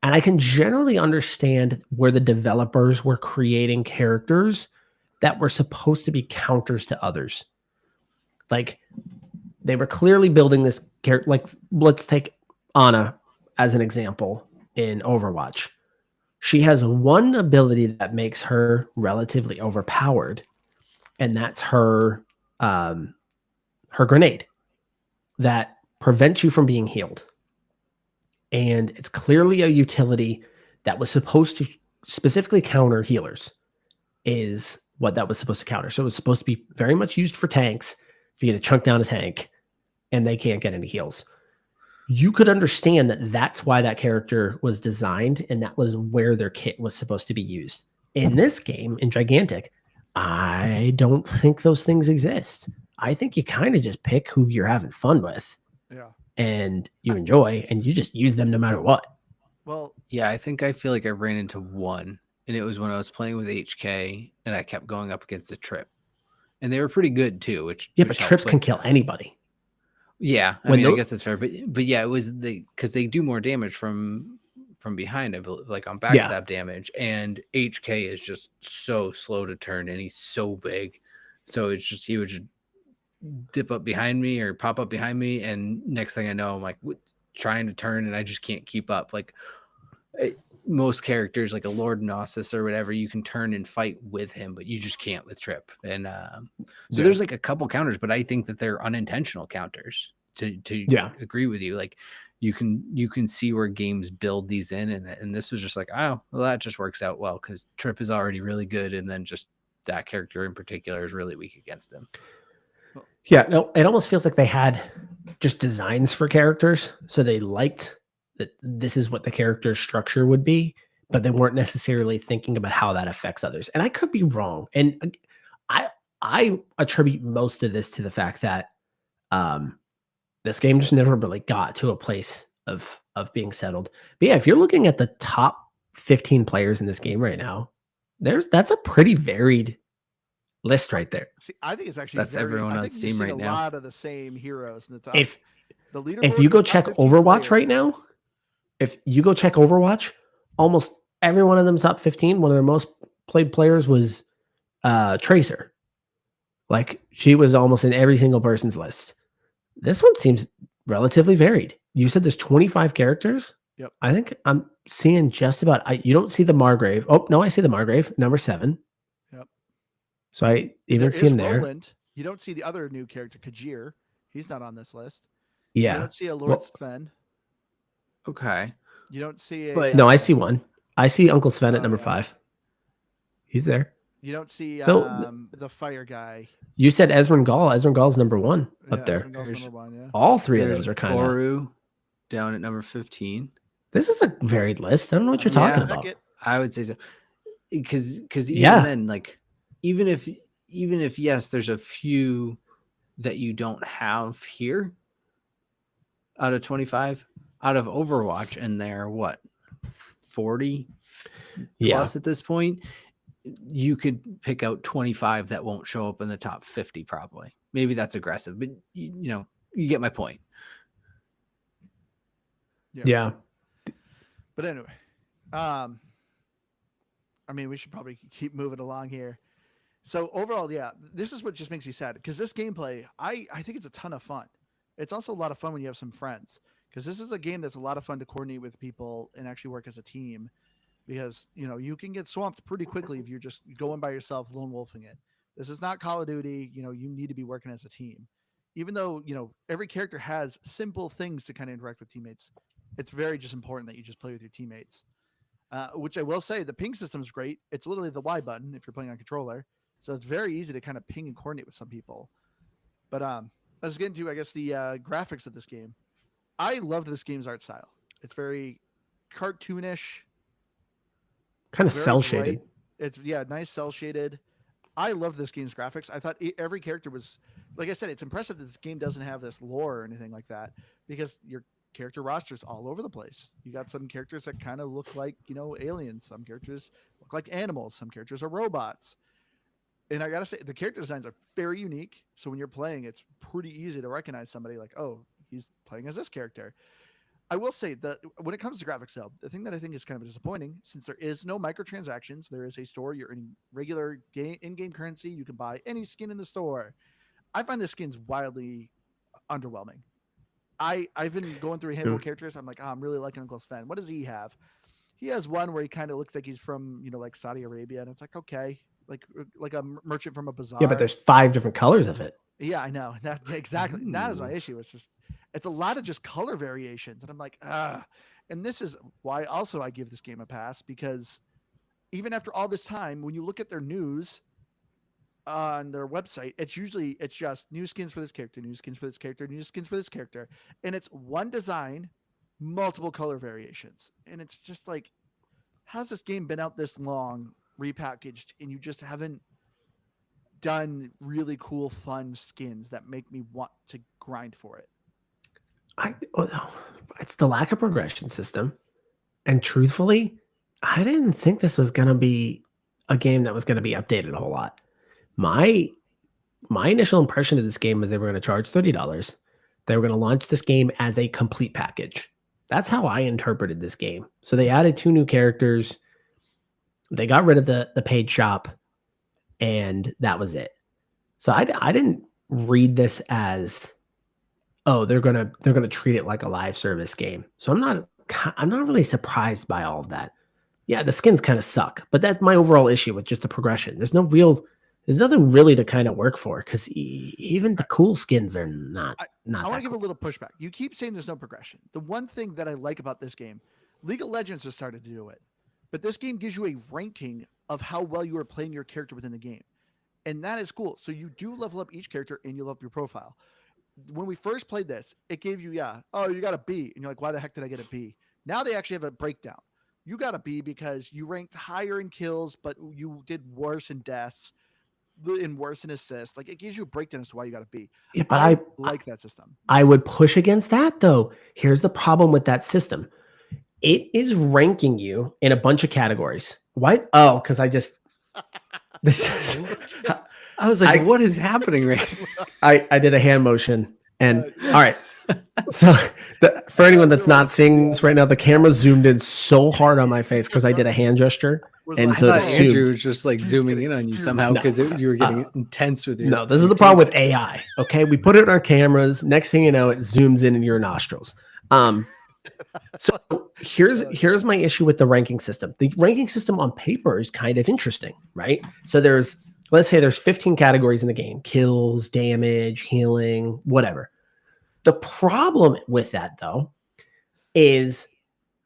and I can generally understand where the developers were creating characters that were supposed to be counters to others. Like they were clearly building this character. Like let's take Ana as an example in Overwatch. She has one ability that makes her relatively overpowered, and that's her her grenade that prevents you from being healed. And it's clearly a utility that was supposed to specifically counter healers, is what that was supposed to counter. So it was supposed to be very much used for tanks, for you to chunk down a tank, and they can't get any heals. You could understand that that's why that character was designed, and that was where their kit was supposed to be used. In this game, in Gigantic, I don't think those things exist. I think you kind of just pick who you're having fun with. Yeah. And you enjoy, and you just use them no matter what. Well, yeah, I feel like I ran into one, and it was when I was playing with HK, and I kept going up against a Trip, and they were pretty good too. Which but Trips can kill anybody. Yeah, I mean, I guess that's fair, but yeah, it was because they do more damage from behind, I believe, like on backstab damage, and HK is just so slow to turn, and he's so big, so it's just he would just dip up behind me or pop up behind me, and next thing I know, I'm like trying to turn, and I just can't keep up. Like most characters, like a Lord Gnosis or whatever, you can turn and fight with him, but you just can't with Trip. And so there's like a couple counters, but I think that they're unintentional counters. To agree with you, like you can see where games build these in, and this was just like, oh, well, that just works out well because Trip is already really good, and then just that character in particular is really weak against him. Yeah, no, it almost feels like they had just designs for characters, so they liked that this is what the character structure would be, but they weren't necessarily thinking about how that affects others. And I could be wrong, and I attribute most of this to the fact that this game just never really got to a place of being settled. But yeah, if you're looking at the top 15 players in this game right now, that's a pretty varied list right there. See, I think it's actually that's everyone on Steam right now. A lot of the same heroes in the top. If you go check Overwatch right now, if you go check Overwatch, almost every one of them top 15, one of their most played players was Tracer. Like she was almost in every single person's list. This one seems relatively varied. You said there's 25 characters. Yep. I think I'm seeing just about. You don't see the Margrave. Oh no, I see the Margrave, number 7. Yep. So I even see him there. Roland. You don't see the other new character, Kajir. He's not on this list. Yeah. You don't see a Lord Sven. Okay. You don't see a. But no, I see one. I see Uncle Sven at number 5. He's there. You don't see the fire guy. You said Ezrin Gall. Ezrin Gall's number 1 up there. Number 1, yeah. All 3 of those are kind of. Oru down at number 15. This is a varied list. I don't know what you're talking about. I would say so. Because even then, like, even if yes, there's a few that you don't have here out of 25 out of Overwatch, and they're what 40 plus at this point. You could pick out 25 that won't show up in the top 50 probably. Maybe that's aggressive, but you get my point. Yeah. But anyway, I mean, we should probably keep moving along here. So overall, yeah, this is what just makes me sad because this gameplay, I think it's a ton of fun. It's also a lot of fun when you have some friends because this is a game that's a lot of fun to coordinate with people and actually work as a team. Because, you can get swamped pretty quickly if you're just going by yourself, lone wolfing it. This is not Call of Duty. You need to be working as a team. Even though, every character has simple things to kind of interact with teammates, it's very just important that you just play with your teammates. Which I will say, the ping system is great. It's literally the Y button if you're playing on controller. So it's very easy to kind of ping and coordinate with some people. But let's get into, I guess, the graphics of this game. I loved this game's art style. It's very cartoonish. Kind of cell shaded. It's nice cell shaded. I love this game's graphics. I thought every character was like I said, it's impressive that this game doesn't have this lore or anything like that because your character roster's all over the place. You got some characters that kind of look like, aliens. Some characters look like animals. Some characters are robots. And I gotta say, the character designs are very unique. So when you're playing, it's pretty easy to recognize somebody like, oh, he's playing as this character. I will say that when it comes to graphics, though, the thing that I think is kind of disappointing, since there is no microtransactions, there is a store. You're earning regular in-game currency. You can buy any skin in the store. I find the skins wildly underwhelming. I've been going through a handful of characters. I'm like, I'm really liking Uncle Sven. What does he have? He has one where he kind of looks like he's from, like Saudi Arabia, and it's like, okay, like a merchant from a bazaar. Yeah, but there's 5 different colors of it. Yeah, I know. That exactly. That is my issue. It's a lot of just color variations, and I'm like, ah. And this is why also I give this game a pass, because even after all this time, when you look at their news on their website, it's just new skins for this character, new skins for this character, new skins for this character, and it's one design, multiple color variations, and it's just like, how's this game been out this long, repackaged, and you just haven't done really cool, fun skins that make me want to grind for it? It's the lack of progression system, and truthfully, I didn't think this was going to be a game that was going to be updated a whole lot. My initial impression of this game was they were going to charge $30. They were going to launch this game as a complete package. That's how I interpreted this game. So they added 2 new characters. They got rid of the paid shop, and that was it. So I didn't read this as, oh, they're gonna treat it like a live service game. So I'm not really surprised by all of that. Yeah, the skins kind of suck, but that's my overall issue with just the progression. There's nothing really to kind of work for, because even the cool skins are not. I want to give a little pushback. You keep saying there's no progression. The one thing that I like about this game, League of Legends has started to do it, but this game gives you a ranking of how well you are playing your character within the game. And that is cool. So you do level up each character and you level up your profile. When we first played this, it gave you, you got a B. And you're like, why the heck did I get a B? Now they actually have a breakdown. You got a B because you ranked higher in kills, but you did worse in deaths and worse in assists. Like, it gives you a breakdown as to why you got a B. Yeah, but I like that system. I would push against that, though. Here's the problem with that system. It is ranking you in a bunch of categories. Why? Oh, because I was like, what is happening right now? I did a hand motion. And all right. So for anyone that's not seeing this right now, the camera zoomed in so hard on my face because I did a hand gesture. And so Andrew was just like zooming in on you somehow because you were getting intense with your. No, this is the problem with AI. Okay. We put it in our cameras. Next thing you know, it zooms in your nostrils. So here's my issue with the ranking system. The ranking system on paper is kind of interesting, right? So let's say there's 15 categories in the game: kills, damage, healing, whatever. The problem with that, though, is,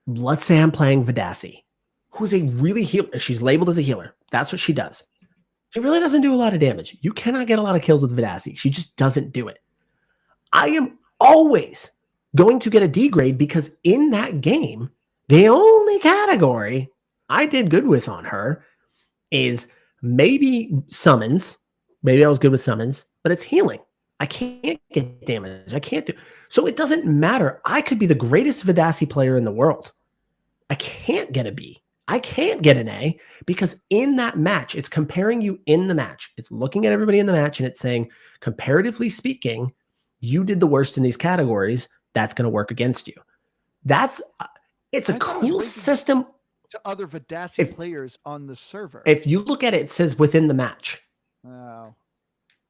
let's say I'm playing Vidassi, who's a really healer. She's labeled as a healer. That's what she does. She really doesn't do a lot of damage. You cannot get a lot of kills with Vidassi. She just doesn't do it. I am always going to get a D grade because in that game, the only category I did good with on her is maybe summons. Maybe I was good with summons, but it's healing. I can't get damage. I can't do. So it doesn't matter. I could be the greatest Vidassi player in the world. I can't get a B. I can't get an A because in that match, it's comparing you in the match. It's looking at everybody in the match and it's saying, comparatively speaking, you did the worst in these categories. That's going to work against you. It's a cool system. To other Vidassi players on the server. If you look at it, it says within the match. Oh.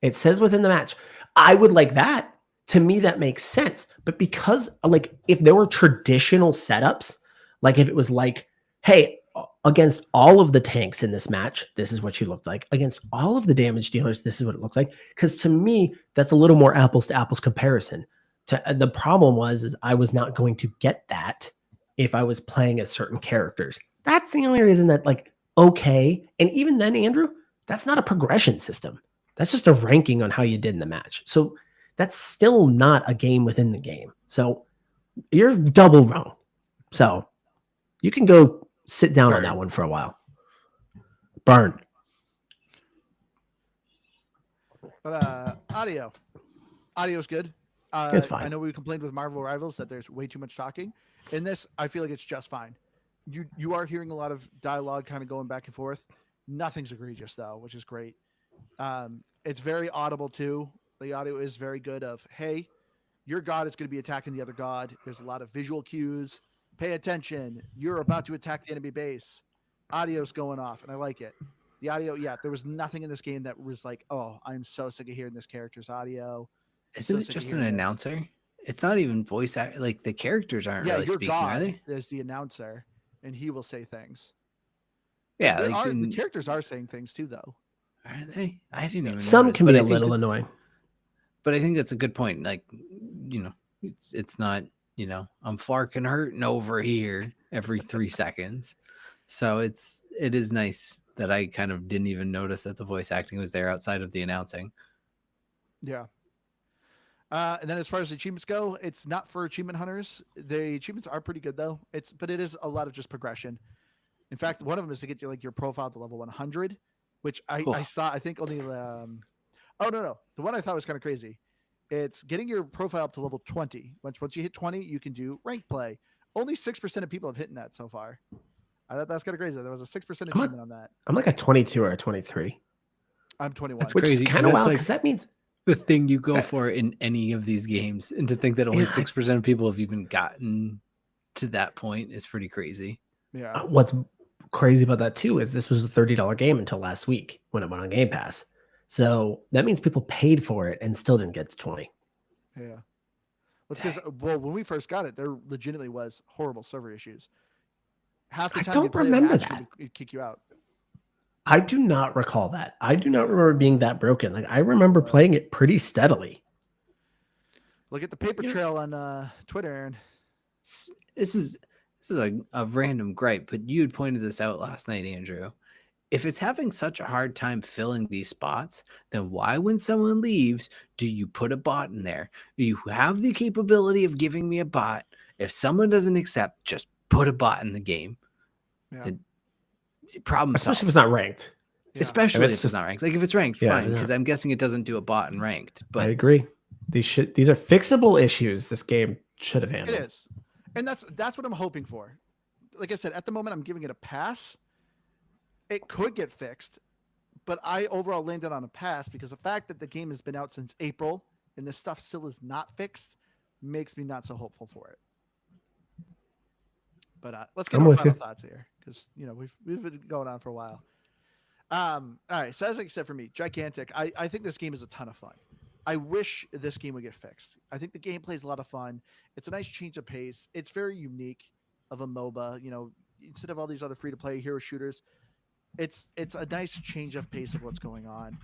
It says within the match. I would like that. To me, that makes sense. But because, like, if there were traditional setups, like if it was like, hey, against all of the tanks in this match, this is what you looked like. Against all of the damage dealers, this is what it looks like. Because to me, that's a little more apples to apples comparison. The problem is I was not going to get that if I was playing as certain characters. That's the only reason that, like, okay. And even then, Andrew, that's not a progression system. That's just a ranking on how you did in the match. So that's still not a game within the game. So you're double wrong. So you can go sit down on that one for a while. Burn. But audio. Audio's good. It's fine. I know we complained with Marvel Rivals that there's way too much talking. In this, I feel like it's just fine. You are hearing a lot of dialogue kind of going back and forth. Nothing's egregious though, which is great. It's very audible too. The audio is very good of, hey, your god is going to be attacking the other god. There's a lot of visual cues. Pay attention. You're about to attack the enemy base. Audio's going off, and I like it. The audio, yeah, there was nothing in this game that was like, oh, I'm so sick of hearing this character's audio. Isn't it just an announcer? It's not even voice act. Like the characters aren't really speaking, are they? There's the announcer, and he will say things. Yeah, the characters are saying things too, though. Are they? I didn't even. Some can be a little annoying. But I think that's a good point. Like, it's not. I'm flarking hurting over here every 3 seconds. So it is nice that I kind of didn't even notice that the voice acting was there outside of the announcing. Yeah. And then as far as the achievements go, it's not for achievement hunters. The achievements are pretty good though. But it is a lot of just progression. In fact, one of them is to get your profile to level 100, which I saw. I think only. Oh no, the one I thought was kind of crazy. It's getting your profile up to level 20. Once you hit 20, you can do rank play. Only 6% of people have hit that so far. I thought that's kind of crazy. There was a 6% achievement on that. I'm like a 22 or a 23. I'm 21. That's which crazy. Is kind of wild because that means the thing you go for in any of these games, and to think that only 6% of people have even gotten to that point is pretty crazy. Yeah. What's crazy about that too is this was a $30 game until last week when it went on Game Pass. So that means people paid for it and still didn't get to 20. Yeah. That's because, when we first got it, there legitimately was horrible server issues. Half the time, I don't remember that. It'd kick you out. I do not recall that. I do not remember being that broken. Like I remember playing it pretty steadily. Look at the paper trail on Twitter, Aaron. This is a random gripe, but you had pointed this out last night, Andrew. If it's having such a hard time filling these spots, then why, when someone leaves, do you put a bot in there? You have the capability of giving me a bot. If someone doesn't accept, just put a bot in the game. Yeah. Problem solved. Especially if it's not ranked. Yeah. Especially if it's not ranked. Like if it's ranked, fine, because I'm guessing it doesn't do a bot in ranked. But I agree. These are fixable issues this game should have handled. It is. And that's what I'm hoping for. Like I said, at the moment, I'm giving it a pass. It could get fixed, but I overall landed on a pass because the fact that the game has been out since April and this stuff still is not fixed makes me not so hopeful for it. But let's get our final thoughts here because we've been going on for a while. All right, so as I said, for me, Gigantic, I think this game is a ton of fun. I wish this game would get fixed. I think the gameplay is a lot of fun. It's a nice change of pace. It's very unique of a MOBA. Instead of all these other free-to-play hero shooters, it's a nice change of pace of what's going on.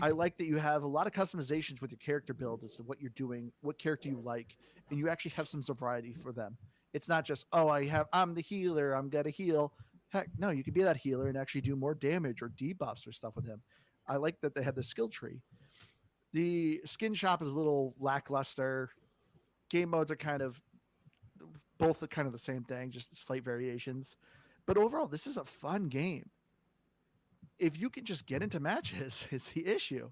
I like that you have a lot of customizations with your character build as to what you're doing, what character you like, and you actually have some variety for them. It's not just, I'm the healer, I'm gonna heal. Heck, no, you can be that healer and actually do more damage or debuffs or stuff with him. I like that they have the skill tree. The skin shop is a little lackluster. Game modes are both kind of the same thing, just slight variations. But overall, this is a fun game. If you can just get into matches, is the issue.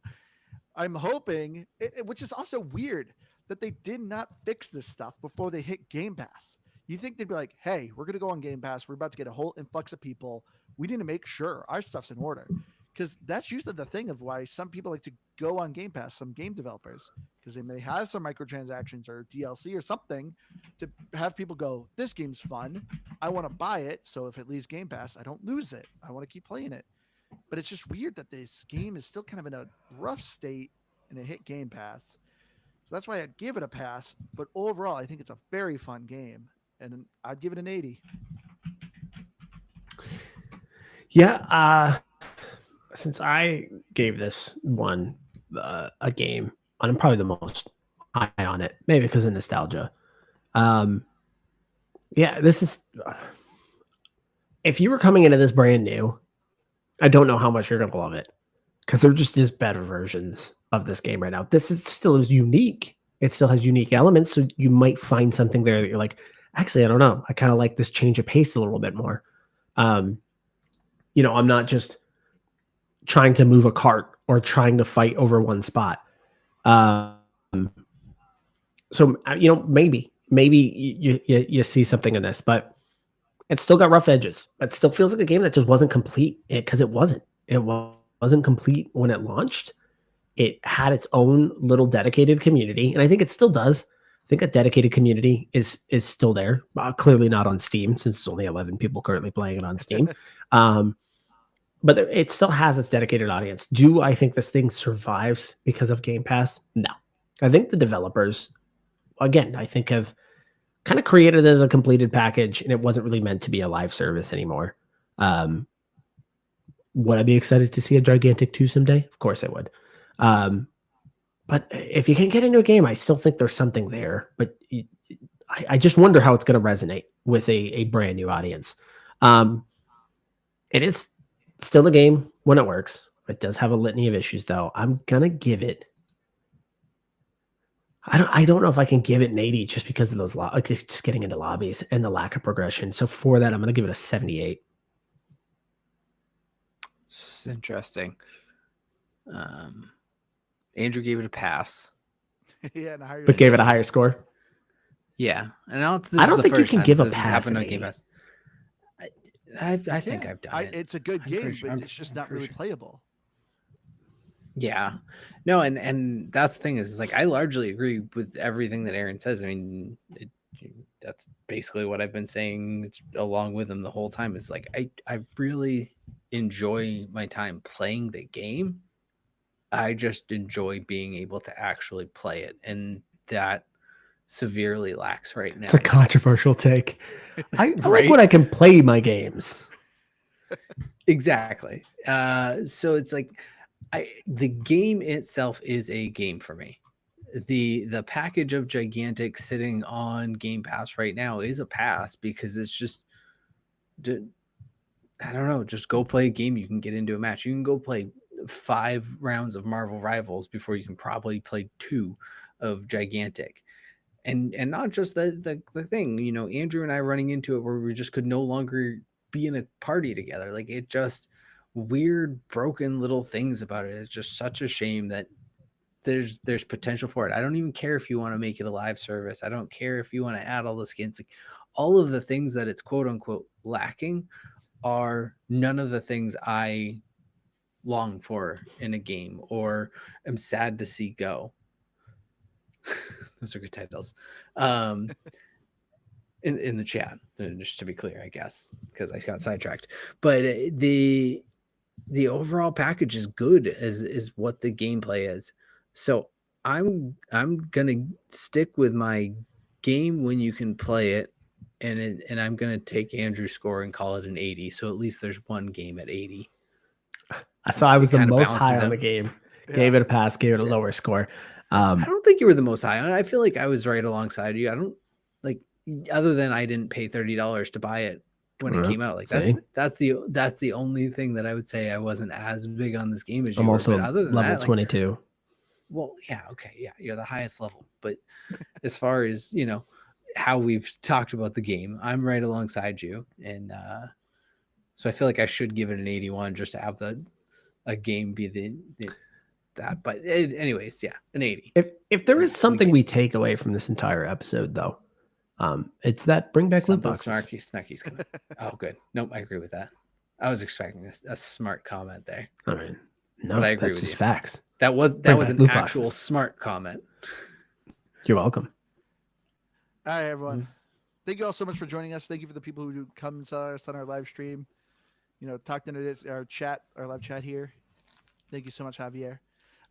I'm hoping, which is also weird, that they did not fix this stuff before they hit Game Pass. You think they'd be like, hey, we're going to go on Game Pass. We're about to get a whole influx of people. We need to make sure our stuff's in order. Because that's usually the thing of why some people like to go on Game Pass, some game developers, because they may have some microtransactions or DLC or something to have people go, this game's fun. I want to buy it. So if it leaves Game Pass, I don't lose it. I want to keep playing it. But it's just weird that this game is still kind of in a rough state and it hit Game Pass. So that's why I'd give it a pass. But overall, I think it's a very fun game. And I'd give it an 80. Yeah. Since I gave this one a game, I'm probably the most high on it, maybe because of nostalgia. This is... If you were coming into this brand new, I don't know how much you're going to love it because there just is better versions of this game right now. This still is unique. It still has unique elements. So you might find something there that you're like, actually, I don't know. I kind of like this change of pace a little bit more. I'm not just trying to move a cart or trying to fight over one spot. So maybe you see something in this, but it's still got rough edges. It still feels like a game that just wasn't complete because it wasn't. It wasn't complete when it launched. It had its own little dedicated community, and I think it still does. I think a dedicated community is still there. Clearly not on Steam, since it's only 11 people currently playing it on Steam. But it still has its dedicated audience. Do I think this thing survives because of Game Pass? No. I think the developers, again, I think have kind of created it as a completed package, and it wasn't really meant to be a live service anymore. Would I be excited to see a Gigantic 2 someday? Of course I would. But if you can get into a game, I still think there's something there. But I just wonder how it's going to resonate with a brand new audience. It is still a game when it works. It does have a litany of issues, though. I'm going to give it. I don't know if I can give it an 80 just because of those just getting into lobbies and the lack of progression. So for that, I'm going to give it a 78. It's interesting. Andrew gave it a pass. Yeah, but gave it a higher score. Yeah, and I don't think you can give a pass on Game Pass. I think I've done it. It's a good game, but it's just not really playable. Yeah, no, and that's the thing is like I largely agree with everything that Aaron says. I mean, that's basically what I've been saying. It's along with him the whole time. It's like I really enjoy my time playing the game. I just enjoy being able to actually play it, and that severely lacks right now. It's a controversial take. I like when I can play my games. Exactly. So it's like the game itself is a game for me. The package of Gigantic sitting on Game Pass right now is a pass because it's just, I don't know, just go play a game. You can get into a match. You can go play 5 rounds of Marvel Rivals before you can probably play 2 of Gigantic. And not just the thing, Andrew and I running into it where we just could no longer be in a party together. Like it just weird, broken little things about it. It's just such a shame that there's potential for it. I don't even care if you want to make it a live service. I don't care if you want to add all the skins. Like all of the things that it's quote unquote lacking are none of the things I long for in a game or am sad to see go. Those are good titles. In the chat, just to be clear, I guess, because I got sidetracked. But the overall package is good is what the gameplay is. So I'm gonna stick with my game when you can play it, and I'm gonna take Andrew's score and call it an 80. So at least there's one game at 80. So I was the most high on the game. Yeah. Gave it a pass, gave it a lower score. I don't think you were the most high on it. I feel like I was right alongside you. I don't like, other than I didn't pay $30 to buy it when it came out. Like that's the only thing that I would say I wasn't as big on this game as you. I'm also but other than level that, 22. Well, yeah, okay, yeah, you're the highest level. But as far as how we've talked about the game, I'm right alongside you, and so I feel like I should give it an 81 just to have a game be that. But anyways, yeah, an 80. If there is something we take away from this entire episode, though, it's that bring back loot boxes. Snarky's gonna. Oh, good. Nope, I agree with that. I was expecting a smart comment there. I mean, no, but I agree with you. Facts. That was an actual smart comment. You're welcome. All right, everyone. Thank you all so much for joining us. Thank you for the people who come to us on our live stream. Talked into our live chat here. Thank you so much, Javier.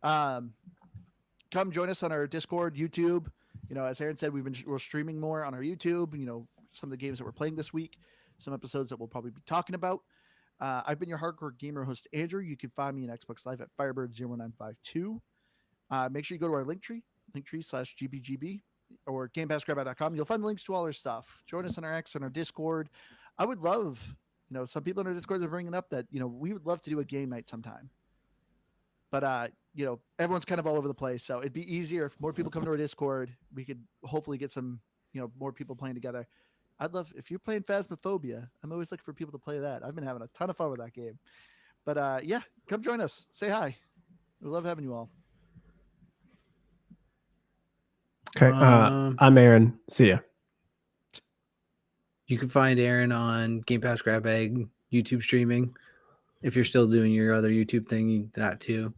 Come join us on our Discord, YouTube. As Aaron said, we're streaming more on our YouTube. Some of the games that we're playing this week, some episodes that we'll probably be talking about. I've been your hardcore gamer host, Andrew. You can find me on Xbox Live at Firebird0952. Make sure you go to our linktree/GBGB or GamePassGrabOut.com. You'll find links to all our stuff. Join us on our X, on our Discord. I would love, some people in our Discord are bringing up that, we would love to do a game night sometime. But, everyone's kind of all over the place. So it'd be easier if more people come to our Discord. We could hopefully get some, more people playing together. I'd love, if you're playing Phasmophobia, I'm always looking for people to play that. I've been having a ton of fun with that game. But, yeah, come join us. Say hi. We love having you all. Okay. I'm Aaron. See ya. You can find Aaron on Game Pass Grab Bag, YouTube streaming. If you're still doing your other YouTube thing, that too.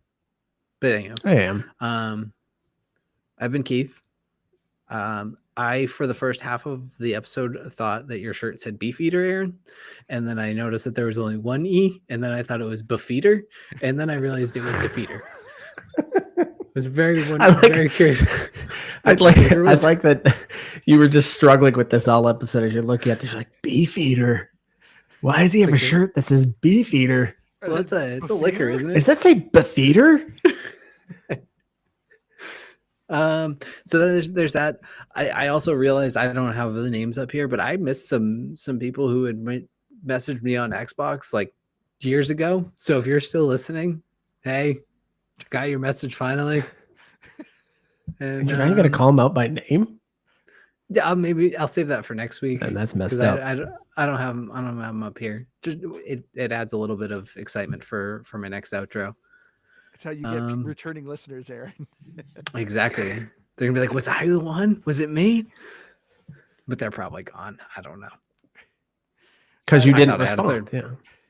But anyhow, I am. I've been Keith. I, for the first half of the episode, thought that your shirt said Beef Eater, Aaron. And then I noticed that there was only one E. And then I thought it was Beefeater. And then I realized it was Defeater. I was very curious. I'd like that you were just struggling with this all episode as you're looking at this. You're like, Beef Eater. Why does he have a shirt that says Beef Eater? Well, it's a liquor, isn't it? Does that say Beef Eater? So there's that. I also realized I don't have the names up here, but I missed some people who had messaged me on Xbox like years ago. So if you're still listening, hey, got your message finally. And you're not even gonna call him out by name? Yeah, maybe I'll save that for next week. And that's messed up. I don't have them up here. Just it adds a little bit of excitement for my next outro. That's how you get returning listeners, Aaron. Exactly. They're gonna be like, "Was I the one? Was it me?" But they're probably gone. I don't know. Because you didn't respond.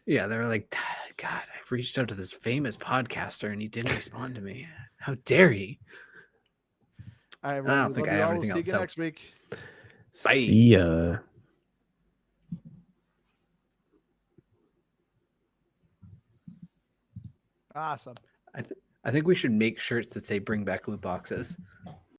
Yeah, they were like, "God, I've reached out to this famous podcaster and he didn't respond to me. How dare he?" I don't think I have anything else. See you next week. Bye. See ya. Awesome. I think we should make shirts that say "Bring back loot boxes."